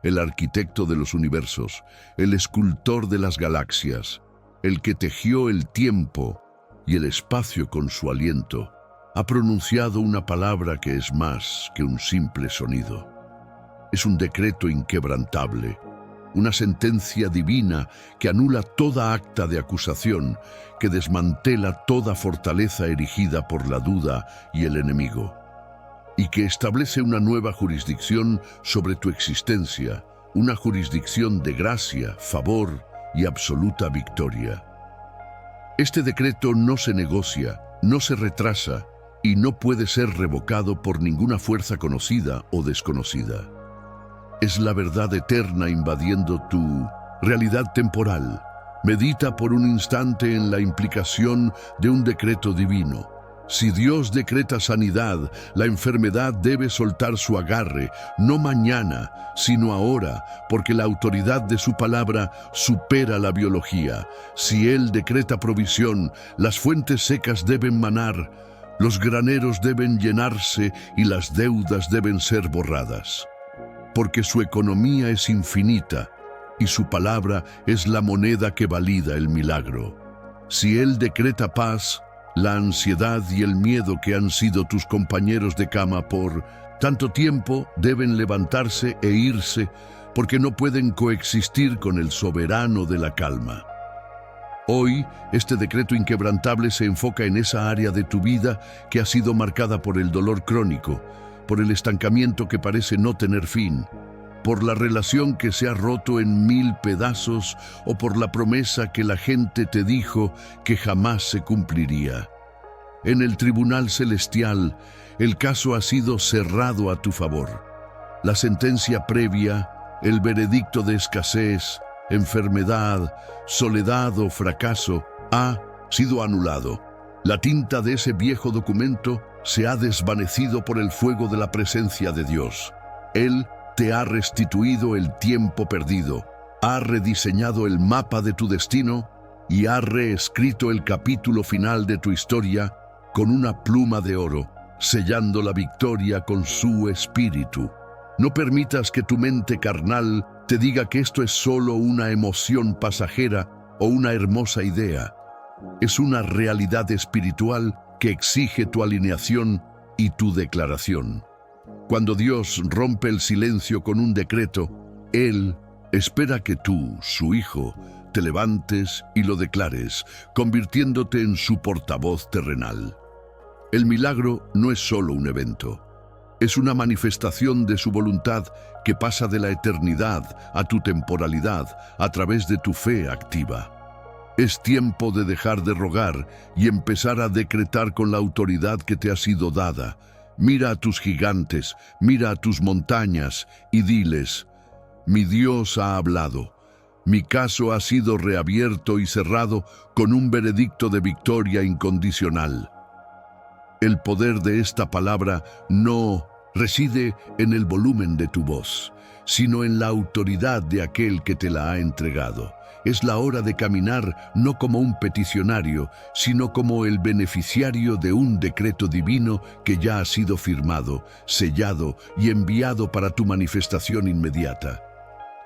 Speaker 1: El arquitecto de los universos, el escultor de las galaxias, el que tejió el tiempo y el espacio con su aliento, ha pronunciado una palabra que es más que un simple sonido. Es un decreto inquebrantable, una sentencia divina que anula toda acta de acusación, que desmantela toda fortaleza erigida por la duda y el enemigo, y que establece una nueva jurisdicción sobre tu existencia, una jurisdicción de gracia, favor y absoluta victoria. Este decreto no se negocia, no se retrasa y no puede ser revocado por ninguna fuerza conocida o desconocida. Es la verdad eterna invadiendo tu realidad temporal. Medita por un instante en la implicación de un decreto divino. Si Dios decreta sanidad, la enfermedad debe soltar su agarre, no mañana, sino ahora, porque la autoridad de su palabra supera la biología. Si Él decreta provisión, las fuentes secas deben manar, los graneros deben llenarse y las deudas deben ser borradas. Porque su economía es infinita y su palabra es la moneda que valida el milagro. Si Él decreta paz, la ansiedad y el miedo que han sido tus compañeros de cama por tanto tiempo deben levantarse e irse porque no pueden coexistir con el soberano de la calma. Hoy, este decreto inquebrantable se enfoca en esa área de tu vida que ha sido marcada por el dolor crónico, por el estancamiento que parece no tener fin, por la relación que se ha roto en 1000 pedazos o por la promesa que la gente te dijo que jamás se cumpliría. En el tribunal celestial, el caso ha sido cerrado a tu favor. La sentencia previa, el veredicto de escasez, enfermedad, soledad o fracaso ha sido anulado. La tinta de ese viejo documento se ha desvanecido por el fuego de la presencia de Dios. Él te ha restituido el tiempo perdido, ha rediseñado el mapa de tu destino y ha reescrito el capítulo final de tu historia con una pluma de oro, sellando la victoria con su espíritu. No permitas que tu mente carnal te diga que esto es solo una emoción pasajera o una hermosa idea. Es una realidad espiritual que exige tu alineación y tu declaración. Cuando Dios rompe el silencio con un decreto, Él espera que tú, su hijo, te levantes y lo declares, convirtiéndote en su portavoz terrenal. El milagro no es solo un evento. Es una manifestación de su voluntad que pasa de la eternidad a tu temporalidad a través de tu fe activa. Es tiempo de dejar de rogar y empezar a decretar con la autoridad que te ha sido dada. Mira a tus gigantes, mira a tus montañas y diles: mi Dios ha hablado. Mi caso ha sido reabierto y cerrado con un veredicto de victoria incondicional. El poder de esta palabra no reside en el volumen de tu voz, sino en la autoridad de aquel que te la ha entregado. Es la hora de caminar no como un peticionario, sino como el beneficiario de un decreto divino que ya ha sido firmado, sellado y enviado para tu manifestación inmediata.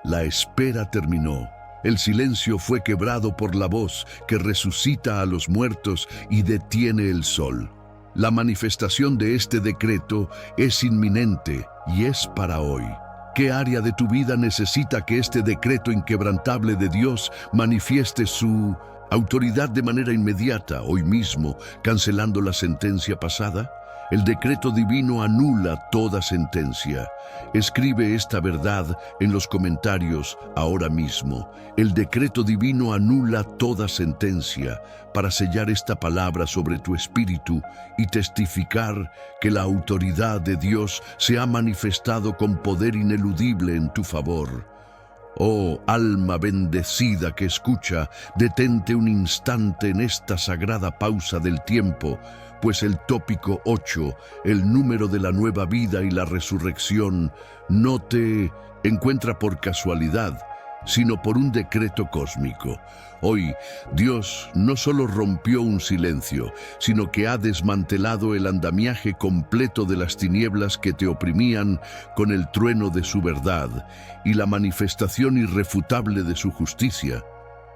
Speaker 1: La espera terminó. El silencio fue quebrado por la voz que resucita a los muertos y detiene el sol. La manifestación de este decreto es inminente y es para hoy. ¿Qué área de tu vida necesita que este decreto inquebrantable de Dios manifieste su autoridad de manera inmediata, hoy mismo, cancelando la sentencia pasada? El decreto divino anula toda sentencia. Escribe esta verdad en los comentarios ahora mismo. El decreto divino anula toda sentencia para sellar esta palabra sobre tu espíritu y testificar que la autoridad de Dios se ha manifestado con poder ineludible en tu favor. Oh, alma bendecida que escucha, detente un instante en esta sagrada pausa del tiempo, pues el tópico 8, el número de la nueva vida y la resurrección, no te encuentra por casualidad, sino por un decreto cósmico. Hoy, Dios no solo rompió un silencio, sino que ha desmantelado el andamiaje completo de las tinieblas que te oprimían con el trueno de su verdad y la manifestación irrefutable de su justicia.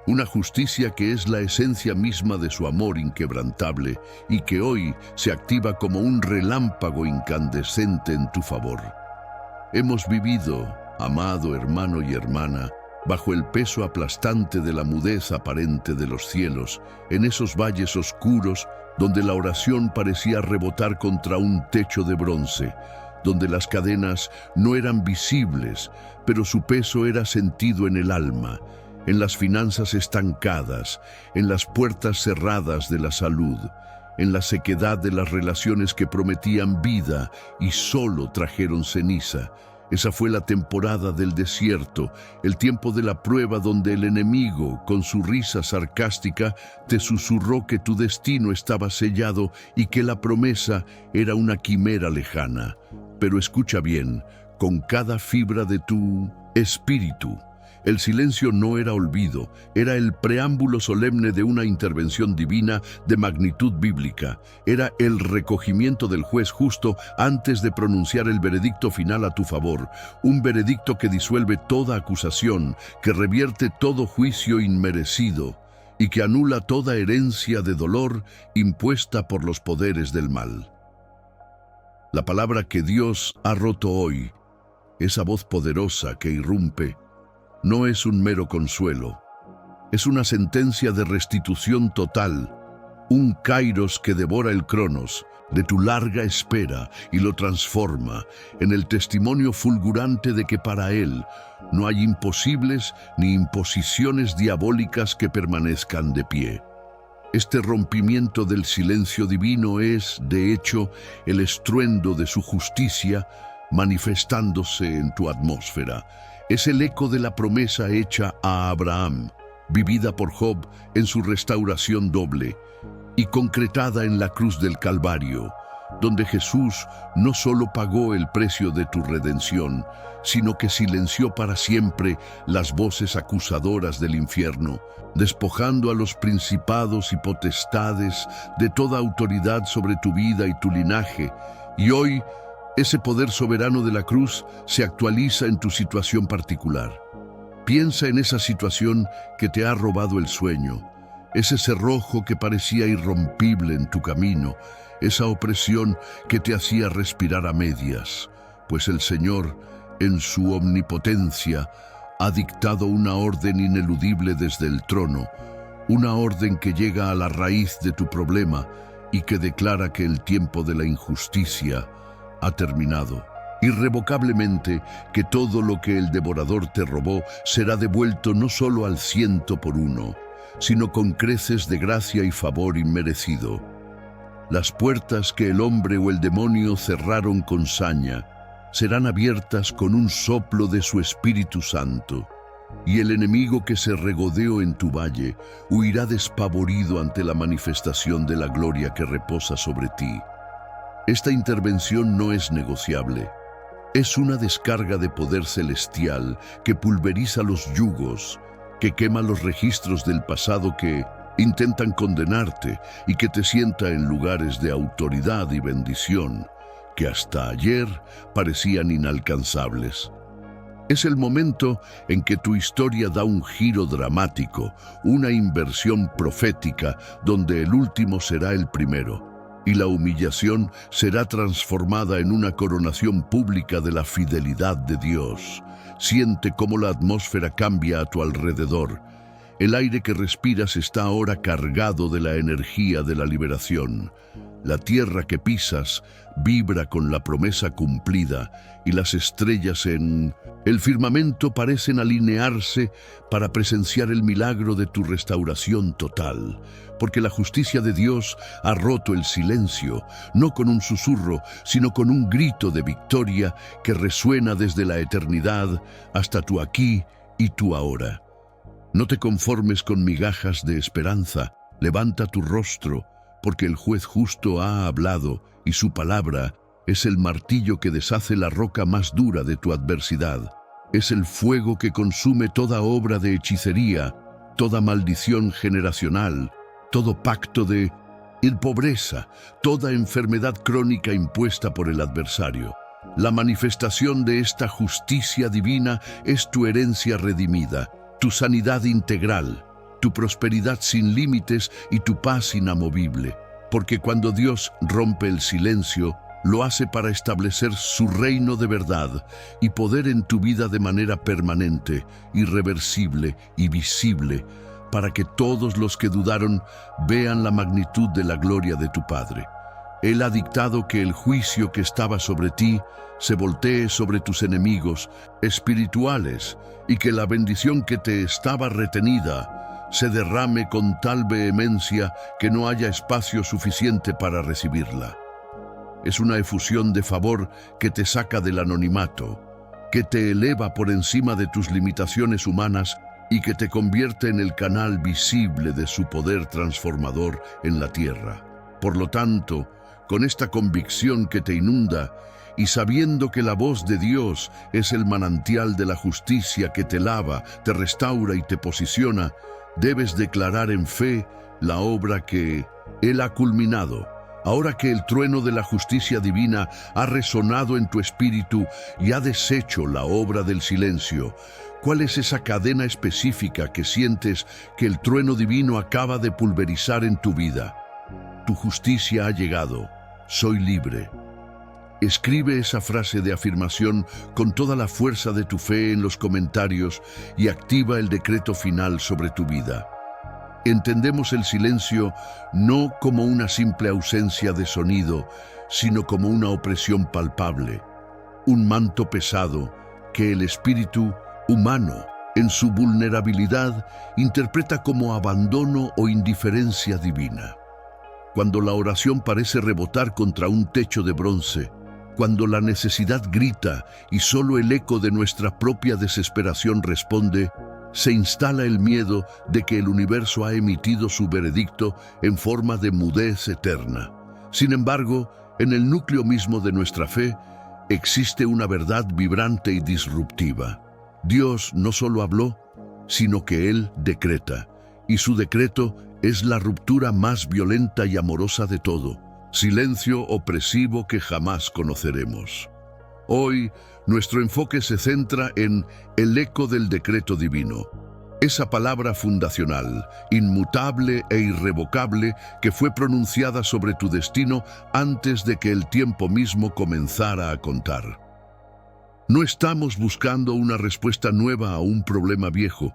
Speaker 1: Una justicia que es la esencia misma de su amor inquebrantable y que hoy se activa como un relámpago incandescente en tu favor. Hemos vivido, amado hermano y hermana, bajo el peso aplastante de la mudez aparente de los cielos, en esos valles oscuros donde la oración parecía rebotar contra un techo de bronce, donde las cadenas no eran visibles, pero su peso era sentido en el alma, en las finanzas estancadas, en las puertas cerradas de la salud, en la sequedad de las relaciones que prometían vida y solo trajeron ceniza. Esa fue la temporada del desierto, el tiempo de la prueba donde el enemigo, con su risa sarcástica, te susurró que tu destino estaba sellado y que la promesa era una quimera lejana. Pero escucha bien, con cada fibra de tu espíritu. El silencio no era olvido, era el preámbulo solemne de una intervención divina de magnitud bíblica. Era el recogimiento del juez justo antes de pronunciar el veredicto final a tu favor. Un veredicto que disuelve toda acusación, que revierte todo juicio inmerecido y que anula toda herencia de dolor impuesta por los poderes del mal. La palabra que Dios ha roto hoy, esa voz poderosa que irrumpe, no es un mero consuelo, es una sentencia de restitución total, un kairos que devora el cronos de tu larga espera y lo transforma en el testimonio fulgurante de que para él no hay imposibles ni imposiciones diabólicas que permanezcan de pie. Este rompimiento del silencio divino es, de hecho, el estruendo de su justicia manifestándose en tu atmósfera. Es el eco de la promesa hecha a Abraham, vivida por Job en su restauración doble y concretada en la cruz del Calvario, donde Jesús no solo pagó el precio de tu redención, sino que silenció para siempre las voces acusadoras del infierno, despojando a los principados y potestades de toda autoridad sobre tu vida y tu linaje. Y hoy, ese poder soberano de la cruz se actualiza en tu situación particular. Piensa en esa situación que te ha robado el sueño, ese cerrojo que parecía irrompible en tu camino, esa opresión que te hacía respirar a medias, pues el Señor, en su omnipotencia, ha dictado una orden ineludible desde el trono, una orden que llega a la raíz de tu problema y que declara que el tiempo de la injusticia ha terminado. Irrevocablemente que todo lo que el devorador te robó será devuelto no solo al 100%, sino con creces de gracia y favor inmerecido. Las puertas que el hombre o el demonio cerraron con saña serán abiertas con un soplo de su Espíritu Santo, y el enemigo que se regodeó en tu valle huirá despavorido ante la manifestación de la gloria que reposa sobre ti. Esta intervención no es negociable. Es una descarga de poder celestial que pulveriza los yugos, que quema los registros del pasado que intentan condenarte y que te sienta en lugares de autoridad y bendición que hasta ayer parecían inalcanzables. Es el momento en que tu historia da un giro dramático, una inversión profética donde el último será el primero y la humillación será transformada en una coronación pública de la fidelidad de Dios. Siente cómo la atmósfera cambia a tu alrededor. El aire que respiras está ahora cargado de la energía de la liberación. La tierra que pisas vibra con la promesa cumplida y las estrellas en el firmamento parecen alinearse para presenciar el milagro de tu restauración total. Porque la justicia de Dios ha roto el silencio, no con un susurro, sino con un grito de victoria que resuena desde la eternidad hasta tu aquí y tu ahora. No te conformes con migajas de esperanza, levanta tu rostro, porque el juez justo ha hablado y su palabra es el martillo que deshace la roca más dura de tu adversidad. Es el fuego que consume toda obra de hechicería, toda maldición generacional, todo pacto de pobreza, toda enfermedad crónica impuesta por el adversario. La manifestación de esta justicia divina es tu herencia redimida, tu sanidad integral, tu prosperidad sin límites y tu paz inamovible. Porque cuando Dios rompe el silencio, lo hace para establecer su reino de verdad y poder en tu vida de manera permanente, irreversible y visible, para que todos los que dudaron vean la magnitud de la gloria de tu Padre. Él ha dictado que el juicio que estaba sobre ti se voltee sobre tus enemigos espirituales y que la bendición que te estaba retenida se derrame con tal vehemencia que no haya espacio suficiente para recibirla. Es una efusión de favor que te saca del anonimato, que te eleva por encima de tus limitaciones humanas y que te convierte en el canal visible de su poder transformador en la tierra. Por lo tanto, con esta convicción que te inunda y sabiendo que la voz de Dios es el manantial de la justicia que te lava, te restaura y te posiciona, debes declarar en fe la obra que Él ha culminado. Ahora que el trueno de la justicia divina ha resonado en tu espíritu y ha deshecho la obra del silencio, ¿cuál es esa cadena específica que sientes que el trueno divino acaba de pulverizar en tu vida? Tu justicia ha llegado. Soy libre. Escribe esa frase de afirmación con toda la fuerza de tu fe en los comentarios y activa el decreto final sobre tu vida. Entendemos el silencio no como una simple ausencia de sonido, sino como una opresión palpable, un manto pesado que el espíritu humano, en su vulnerabilidad, interpreta como abandono o indiferencia divina. Cuando la oración parece rebotar contra un techo de bronce, cuando la necesidad grita y solo el eco de nuestra propia desesperación responde, se instala el miedo de que el universo ha emitido su veredicto en forma de mudez eterna. Sin embargo, en el núcleo mismo de nuestra fe, existe una verdad vibrante y disruptiva. Dios no solo habló, sino que Él decreta, y su decreto es la ruptura más violenta y amorosa de todo, silencio opresivo que jamás conoceremos. Hoy, nuestro enfoque se centra en el eco del decreto divino, esa palabra fundacional, inmutable e irrevocable que fue pronunciada sobre tu destino antes de que el tiempo mismo comenzara a contar. No estamos buscando una respuesta nueva a un problema viejo,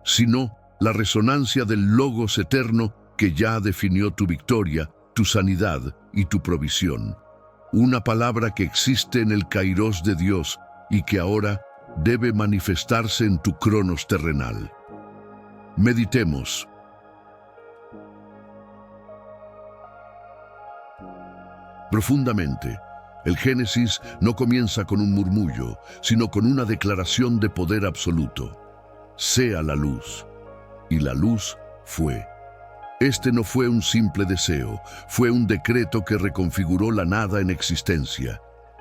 Speaker 1: sino la resonancia del Logos eterno que ya definió tu victoria, tu sanidad y tu provisión. Una palabra que existe en el Kairos de Dios y que ahora debe manifestarse en tu Cronos terrenal. Meditemos. Profundamente, el Génesis no comienza con un murmullo, sino con una declaración de poder absoluto. Sea la luz. Y la luz fue. Este no fue un simple deseo, fue un decreto que reconfiguró la nada en existencia.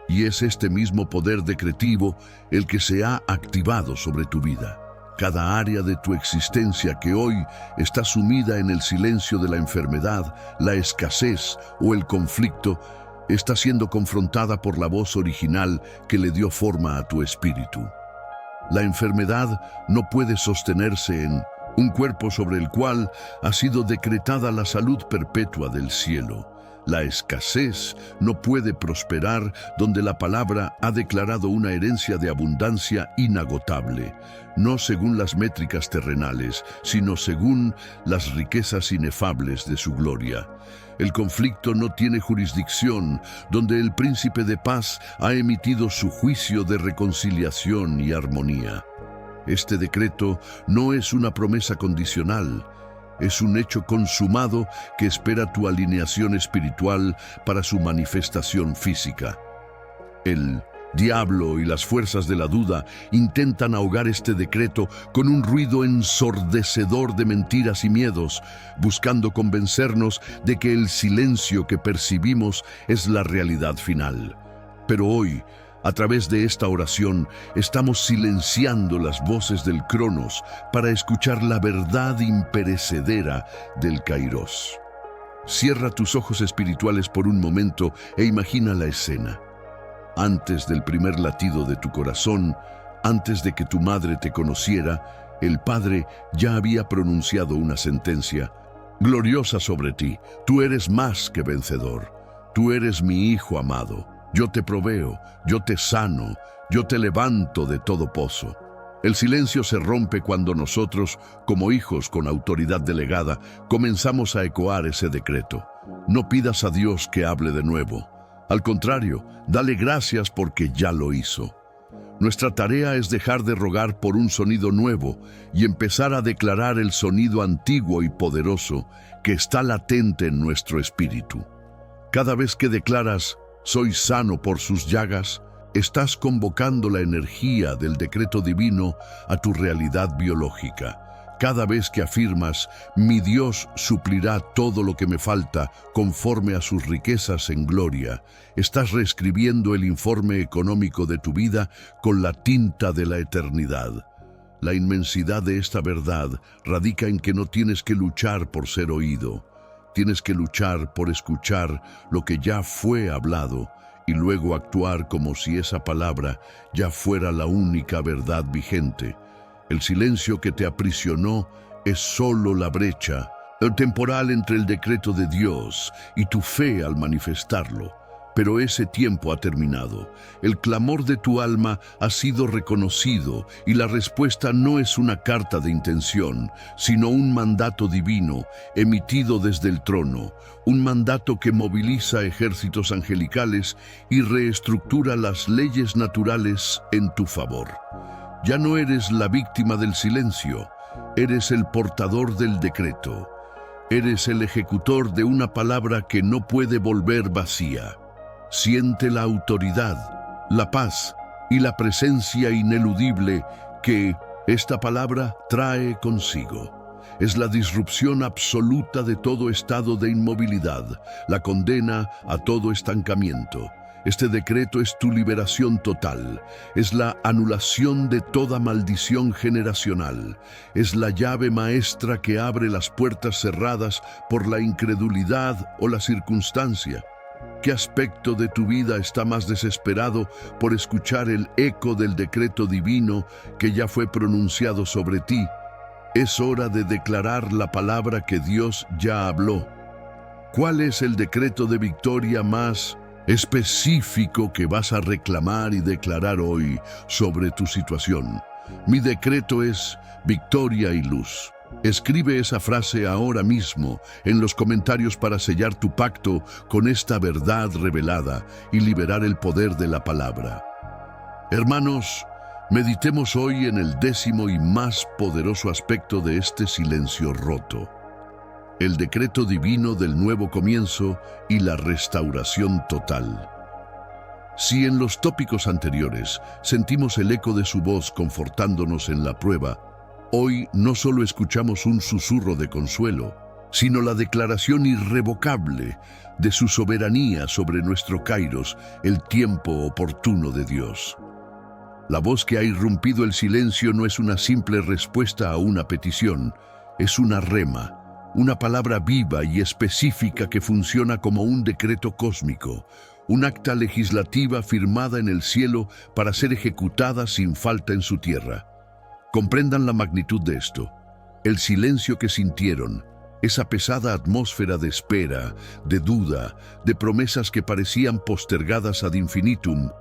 Speaker 1: Y es este mismo poder decretivo el que se ha activado sobre tu vida. Cada área de tu existencia que hoy está sumida en el silencio de la enfermedad, la escasez o el conflicto, está siendo confrontada por la voz original que le dio forma a tu espíritu. La enfermedad no puede sostenerse en un cuerpo sobre el cual ha sido decretada la salud perpetua del cielo. La escasez no puede prosperar donde la palabra ha declarado una herencia de abundancia inagotable, no según las métricas terrenales, sino según las riquezas inefables de su gloria. El conflicto no tiene jurisdicción donde el príncipe de paz ha emitido su juicio de reconciliación y armonía. Este decreto no es una promesa condicional, es un hecho consumado que espera tu alineación espiritual para su manifestación física. El diablo y las fuerzas de la duda intentan ahogar este decreto con un ruido ensordecedor de mentiras y miedos, buscando convencernos de que el silencio que percibimos es la realidad final. Pero hoy, a través de esta oración, estamos silenciando las voces del Cronos para escuchar la verdad imperecedera del Kairos. Cierra tus ojos espirituales por un momento e imagina la escena. Antes del primer latido de tu corazón, antes de que tu madre te conociera, el Padre ya había pronunciado una sentencia gloriosa sobre ti. Tú eres más que vencedor. Tú eres mi hijo amado. Yo te proveo, yo te sano, yo te levanto de todo pozo. El silencio se rompe cuando nosotros, como hijos con autoridad delegada, comenzamos a ecoar ese decreto. No pidas a Dios que hable de nuevo. Al contrario, dale gracias porque ya lo hizo. Nuestra tarea es dejar de rogar por un sonido nuevo y empezar a declarar el sonido antiguo y poderoso que está latente en nuestro espíritu. Cada vez que declaras «Soy sano por sus llagas», estás convocando la energía del decreto divino a tu realidad biológica. Cada vez que afirmas «Mi Dios suplirá todo lo que me falta conforme a sus riquezas en gloria», estás reescribiendo el informe económico de tu vida con la tinta de la eternidad. La inmensidad de esta verdad radica en que no tienes que luchar por ser oído. Tienes que luchar por escuchar lo que ya fue hablado y luego actuar como si esa palabra ya fuera la única verdad vigente. El silencio que te aprisionó es solo la brecha temporal entre el decreto de Dios y tu fe al manifestarlo. Pero ese tiempo ha terminado. El clamor de tu alma ha sido reconocido y la respuesta no es una carta de intención, sino un mandato divino emitido desde el trono, un mandato que moviliza ejércitos angelicales y reestructura las leyes naturales en tu favor. Ya no eres la víctima del silencio, eres el portador del decreto. Eres el ejecutor de una palabra que no puede volver vacía. Siente la autoridad, la paz y la presencia ineludible que esta palabra trae consigo. Es la disrupción absoluta de todo estado de inmovilidad, la condena a todo estancamiento. Este decreto es tu liberación total, es la anulación de toda maldición generacional, es la llave maestra que abre las puertas cerradas por la incredulidad o la circunstancia. ¿Qué aspecto de tu vida está más desesperado por escuchar el eco del decreto divino que ya fue pronunciado sobre ti? Es hora de declarar la palabra que Dios ya habló. ¿Cuál es el decreto de victoria más específico que vas a reclamar y declarar hoy sobre tu situación? Mi decreto es victoria y luz. Escribe esa frase ahora mismo en los comentarios para sellar tu pacto con esta verdad revelada y liberar el poder de la palabra. Hermanos, meditemos hoy en el 10º y más poderoso aspecto de este silencio roto: el decreto divino del nuevo comienzo y la restauración total. Si en los tópicos anteriores sentimos el eco de su voz confortándonos en la prueba, hoy no solo escuchamos un susurro de consuelo, sino la declaración irrevocable de su soberanía sobre nuestro kairos, el tiempo oportuno de Dios. La voz que ha irrumpido el silencio no es una simple respuesta a una petición, es una rema, una palabra viva y específica que funciona como un decreto cósmico, un acta legislativa firmada en el cielo para ser ejecutada sin falta en su tierra. Comprendan la magnitud de esto. El silencio que sintieron, esa pesada atmósfera de espera, de duda, de promesas que parecían postergadas ad infinitum,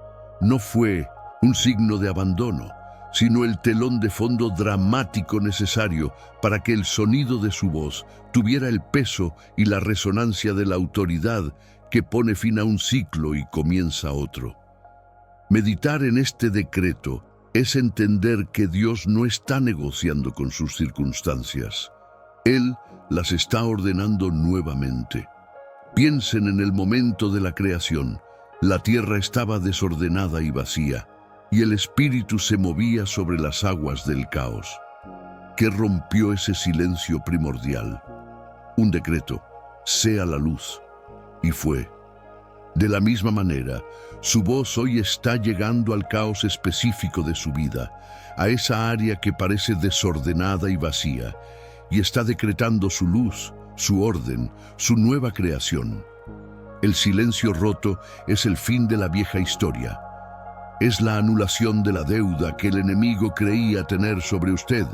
Speaker 1: no fue un signo de abandono, sino el telón de fondo dramático necesario para que el sonido de su voz tuviera el peso y la resonancia de la autoridad que pone fin a un ciclo y comienza otro. Meditar en este decreto es entender que Dios no está negociando con sus circunstancias. Él las está ordenando nuevamente. Piensen en el momento de la creación. La tierra estaba desordenada y vacía, y el Espíritu se movía sobre las aguas del caos. ¿Qué rompió ese silencio primordial? Un decreto: sea la luz. Y fue. De la misma manera, su voz hoy está llegando al caos específico de su vida, a esa área que parece desordenada y vacía, y está decretando su luz, su orden, su nueva creación. El silencio roto es el fin de la vieja historia. Es la anulación de la deuda que el enemigo creía tener sobre usted.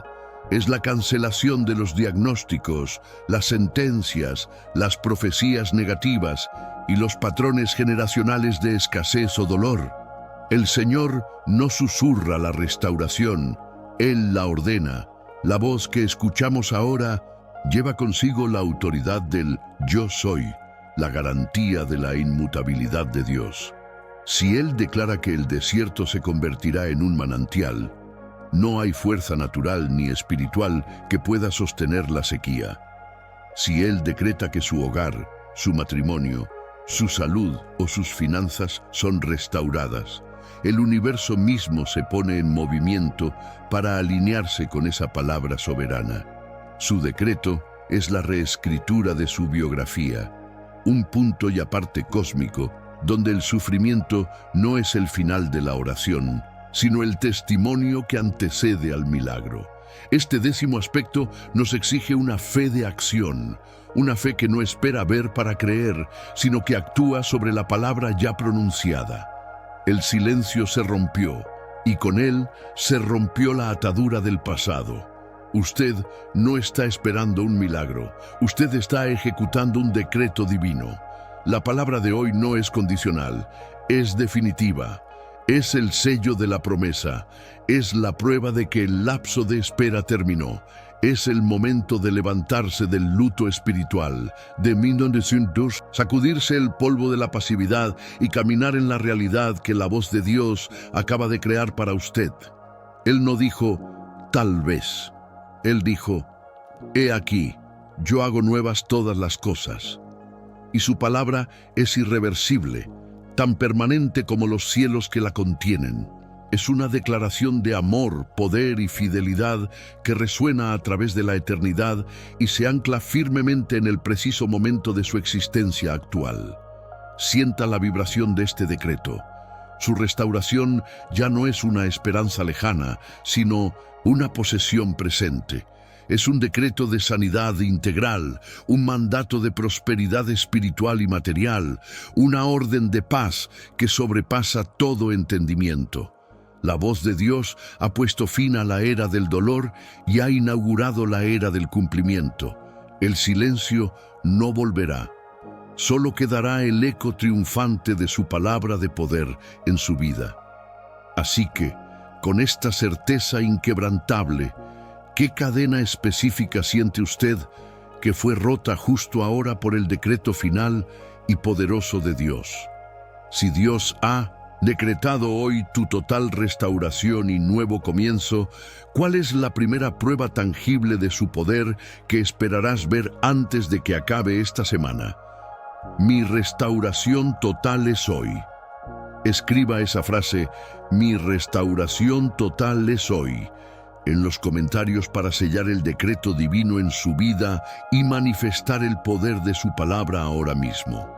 Speaker 1: Es la cancelación de los diagnósticos, las sentencias, las profecías negativas y los patrones generacionales de escasez o dolor. El Señor no susurra la restauración, Él la ordena. La voz que escuchamos ahora lleva consigo la autoridad del Yo Soy, la garantía de la inmutabilidad de Dios. Si Él declara que el desierto se convertirá en un manantial, no hay fuerza natural ni espiritual que pueda sostener la sequía. Si Él decreta que su hogar, su matrimonio, su salud o sus finanzas son restauradas, el universo mismo se pone en movimiento para alinearse con esa palabra soberana. Su decreto es la reescritura de su biografía, un punto y aparte cósmico donde el sufrimiento no es el final de la oración, sino el testimonio que antecede al milagro. Este 10º aspecto nos exige una fe de acción, una fe que no espera ver para creer, sino que actúa sobre la palabra ya pronunciada. El silencio se rompió, y con él se rompió la atadura del pasado. Usted no está esperando un milagro, usted está ejecutando un decreto divino. La palabra de hoy no es condicional, es definitiva. Es el sello de la promesa, es la prueba de que el lapso de espera terminó. Es el momento de levantarse del luto espiritual, de sacudirse el polvo de la pasividad y caminar en la realidad que la voz de Dios acaba de crear para usted. Él no dijo, tal vez. Él dijo, he aquí, yo hago nuevas todas las cosas. Y su palabra es irreversible, tan permanente como los cielos que la contienen. Es una declaración de amor, poder y fidelidad que resuena a través de la eternidad y se ancla firmemente en el preciso momento de su existencia actual. Sienta la vibración de este decreto. Su restauración ya no es una esperanza lejana, sino una posesión presente. Es un decreto de sanidad integral, un mandato de prosperidad espiritual y material, una orden de paz que sobrepasa todo entendimiento. La voz de Dios ha puesto fin a la era del dolor y ha inaugurado la era del cumplimiento. El silencio no volverá. Solo quedará el eco triunfante de su palabra de poder en su vida. Así que, con esta certeza inquebrantable, ¿qué cadena específica siente usted que fue rota justo ahora por el decreto final y poderoso de Dios? Si Dios ha decretado hoy tu total restauración y nuevo comienzo, ¿cuál es la primera prueba tangible de su poder que esperarás ver antes de que acabe esta semana? Mi restauración total es hoy. Escriba esa frase, mi restauración total es hoy. en los comentarios para sellar el decreto divino en su vida y manifestar el poder de su palabra ahora mismo.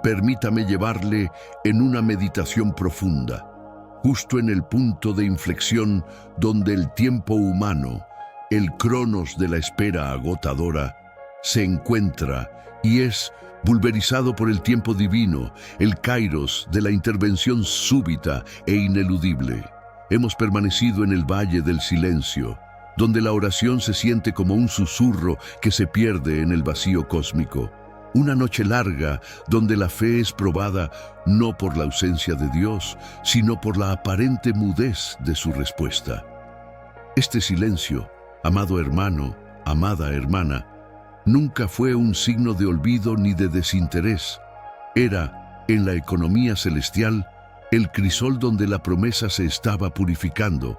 Speaker 1: Permítame llevarle en una meditación profunda, justo en el punto de inflexión donde el tiempo humano, el cronos de la espera agotadora, se encuentra y es pulverizado por el tiempo divino, el kairos de la intervención súbita e ineludible. Hemos permanecido en el valle del silencio, donde la oración se siente como un susurro que se pierde en el vacío cósmico. Una noche larga donde la fe es probada no por la ausencia de Dios, sino por la aparente mudez de su respuesta. Este silencio, amado hermano, amada hermana, nunca fue un signo de olvido ni de desinterés. Era, en la economía celestial, el crisol donde la promesa se estaba purificando,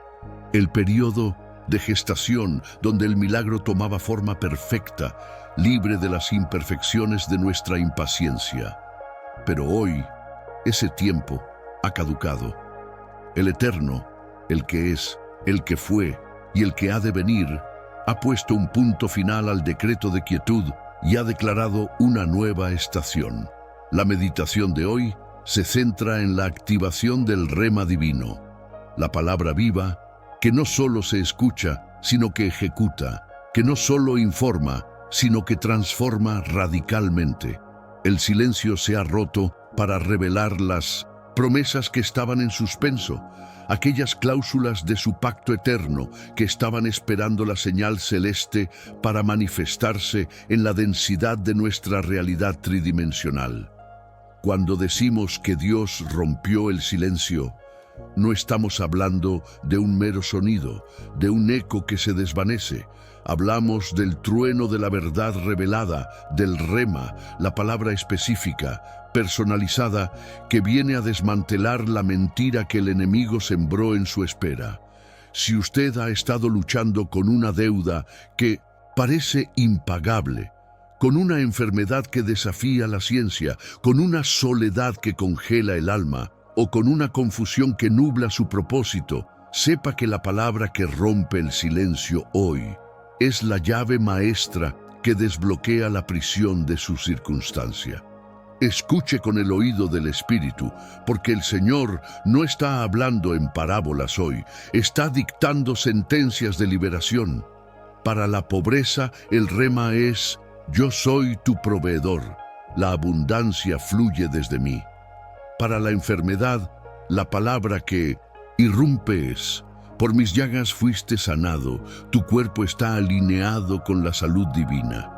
Speaker 1: el periodo de gestación donde el milagro tomaba forma perfecta, libre de las imperfecciones de nuestra impaciencia. Pero hoy, ese tiempo ha caducado. El Eterno, el que es, el que fue y el que ha de venir, ha puesto un punto final al decreto de quietud y ha declarado una nueva estación. La meditación de hoy se centra en la activación del rema divino, la palabra viva que no solo se escucha, sino que ejecuta, que no solo informa, sino que transforma radicalmente. El silencio se ha roto para revelar las promesas que estaban en suspenso, aquellas cláusulas de su pacto eterno que estaban esperando la señal celeste para manifestarse en la densidad de nuestra realidad tridimensional. Cuando decimos que Dios rompió el silencio, no estamos hablando de un mero sonido, de un eco que se desvanece. Hablamos del trueno de la verdad revelada, del rema, la palabra específica, personalizada, que viene a desmantelar la mentira que el enemigo sembró en su espera. Si usted ha estado luchando con una deuda que parece impagable, con una enfermedad que desafía la ciencia, con una soledad que congela el alma, o con una confusión que nubla su propósito, sepa que la palabra que rompe el silencio hoy es la llave maestra que desbloquea la prisión de su circunstancia. Escuche con el oído del Espíritu, porque el Señor no está hablando en parábolas hoy, está dictando sentencias de liberación. Para la pobreza, el rema es: yo soy tu proveedor, la abundancia fluye desde mí. Para la enfermedad, la palabra que irrumpe es: por mis llagas fuiste sanado, tu cuerpo está alineado con la salud divina.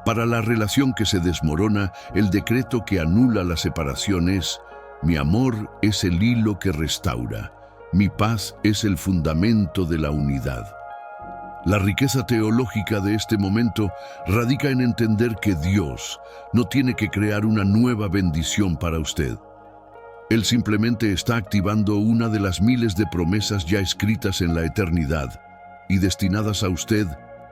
Speaker 1: Para la relación que se desmorona, el decreto que anula la separación es: mi amor es el hilo que restaura, mi paz es el fundamento de la unidad. La riqueza teológica de este momento radica en entender que Dios no tiene que crear una nueva bendición para usted. Él simplemente está activando una de las miles de promesas ya escritas en la eternidad y destinadas a usted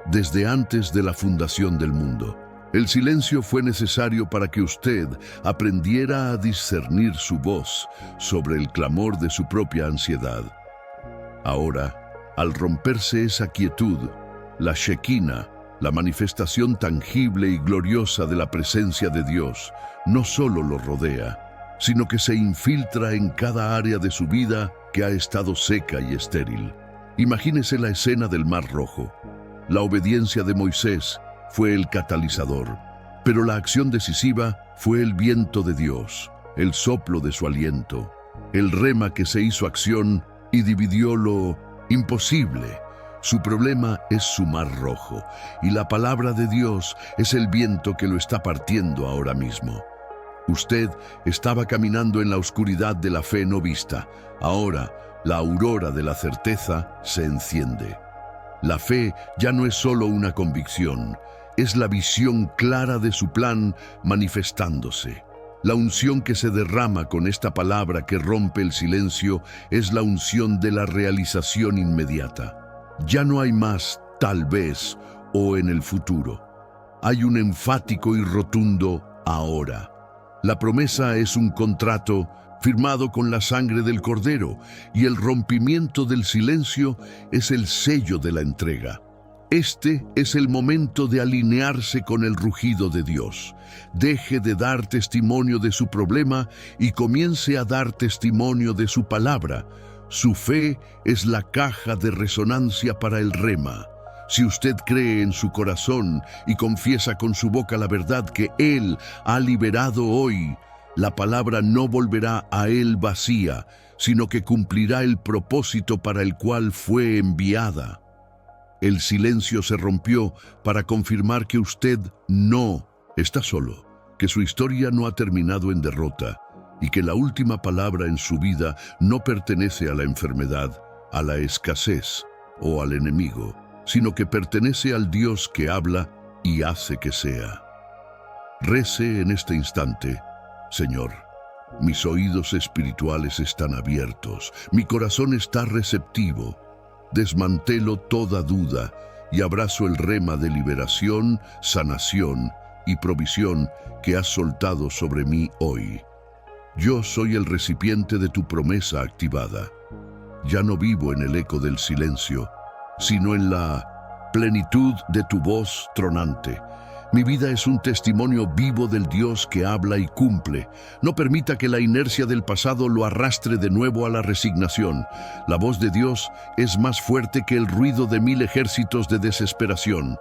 Speaker 1: desde antes de la fundación del mundo. El silencio fue necesario para que usted aprendiera a discernir su voz sobre el clamor de su propia ansiedad. Ahora, al romperse esa quietud, la Shekinah, la manifestación tangible y gloriosa de la presencia de Dios, no solo lo rodea, sino que se infiltra en cada área de su vida que ha estado seca y estéril. Imagínese la escena del Mar Rojo. La obediencia de Moisés fue el catalizador, pero la acción decisiva fue el viento de Dios, el soplo de su aliento, el rema que se hizo acción y dividió lo imposible. Su problema es su Mar Rojo, y la palabra de Dios es el viento que lo está partiendo ahora mismo. Usted estaba caminando en la oscuridad de la fe no vista. Ahora, la aurora de la certeza se enciende. La fe ya no es solo una convicción, es la visión clara de su plan manifestándose. La unción que se derrama con esta palabra que rompe el silencio es la unción de la realización inmediata. Ya no hay más tal vez o en el futuro. Hay un enfático y rotundo ahora. La promesa es un contrato firmado con la sangre del Cordero, y el rompimiento del silencio es el sello de la entrega. Este es el momento de alinearse con el rugido de Dios. Deje de dar testimonio de su problema y comience a dar testimonio de su palabra. Su fe es la caja de resonancia para el rema. Si usted cree en su corazón y confiesa con su boca la verdad que Él ha liberado hoy, la palabra no volverá a Él vacía, sino que cumplirá el propósito para el cual fue enviada. El silencio se rompió para confirmar que usted no está solo, que su historia no ha terminado en derrota y que la última palabra en su vida no pertenece a la enfermedad, a la escasez o al enemigo, sino que pertenece al Dios que habla y hace que sea. Rece en este instante: Señor, mis oídos espirituales están abiertos, mi corazón está receptivo. Desmantelo toda duda y abrazo el rema de liberación, sanación y provisión que has soltado sobre mí hoy. Yo soy el recipiente de tu promesa activada. Ya no vivo en el eco del silencio, sino en la plenitud de tu voz tronante. Mi vida es un testimonio vivo del Dios que habla y cumple. No permita que la inercia del pasado lo arrastre de nuevo a la resignación. La voz de Dios es más fuerte que el ruido de 1000 ejércitos de desesperación.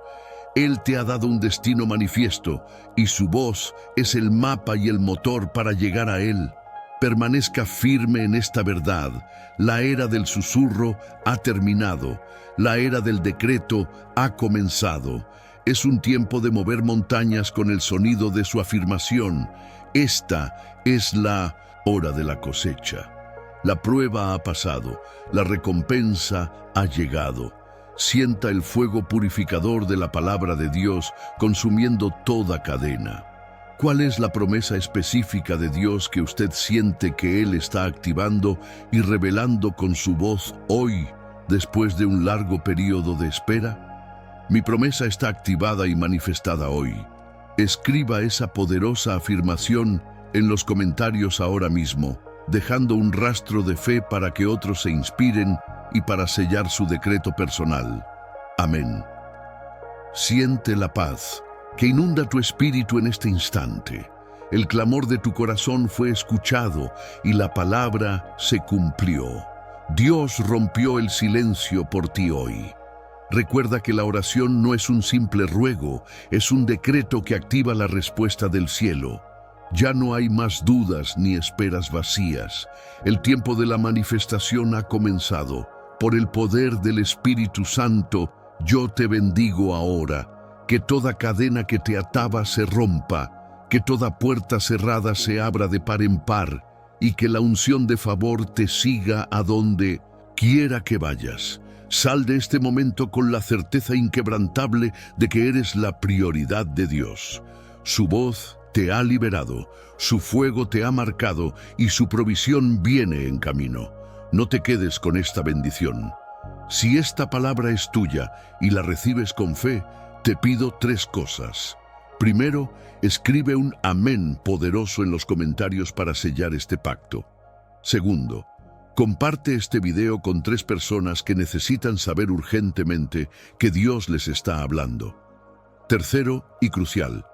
Speaker 1: Él te ha dado un destino manifiesto y su voz es el mapa y el motor para llegar a él. Permanezca firme en esta verdad. La era del susurro ha terminado. La era del decreto ha comenzado. Es un tiempo de mover montañas con el sonido de su afirmación. Esta es la hora de la cosecha. La prueba ha pasado, la recompensa ha llegado. Sienta el fuego purificador de la palabra de Dios consumiendo toda cadena. ¿Cuál es la promesa específica de Dios que usted siente que Él está activando y revelando con su voz hoy, después de un largo periodo de espera? Mi promesa está activada y manifestada hoy. Escriba esa poderosa afirmación en los comentarios ahora mismo, dejando un rastro de fe para que otros se inspiren y para sellar su decreto personal. Amén. Siente la paz que inunda tu espíritu en este instante. El clamor de tu corazón fue escuchado y la palabra se cumplió. Dios rompió el silencio por ti hoy. Recuerda que la oración no es un simple ruego, es un decreto que activa la respuesta del cielo. Ya no hay más dudas ni esperas vacías. El tiempo de la manifestación ha comenzado. Por el poder del Espíritu Santo, yo te bendigo ahora. Que toda cadena que te ataba se rompa, que toda puerta cerrada se abra de par en par, y que la unción de favor te siga a donde quiera que vayas. Sal de este momento con la certeza inquebrantable de que eres la prioridad de Dios. Su voz te ha liberado, su fuego te ha marcado y su provisión viene en camino. No te quedes con esta bendición. Si esta palabra es tuya y la recibes con fe, te pido 3 cosas. Primero, escribe un amén poderoso en los comentarios para sellar este pacto. Segundo, comparte este video con 3 personas que necesitan saber urgentemente que Dios les está hablando. Tercero y crucial,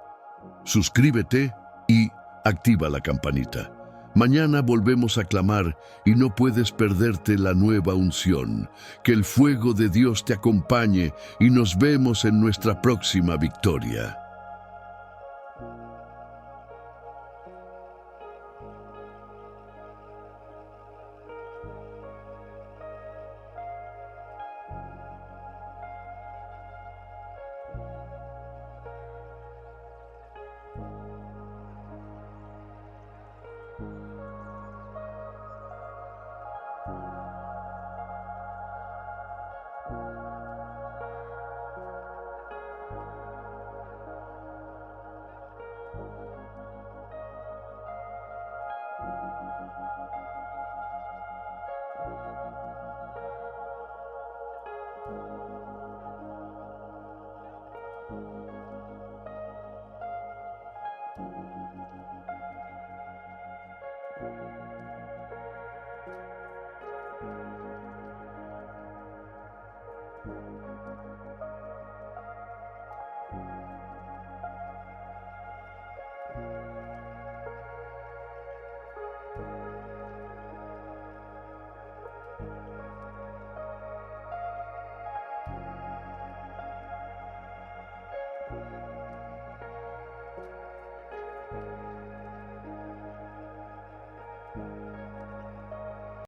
Speaker 1: suscríbete y activa la campanita. Mañana volvemos a clamar y no puedes perderte la nueva unción. Que el fuego de Dios te acompañe y nos vemos en nuestra próxima victoria.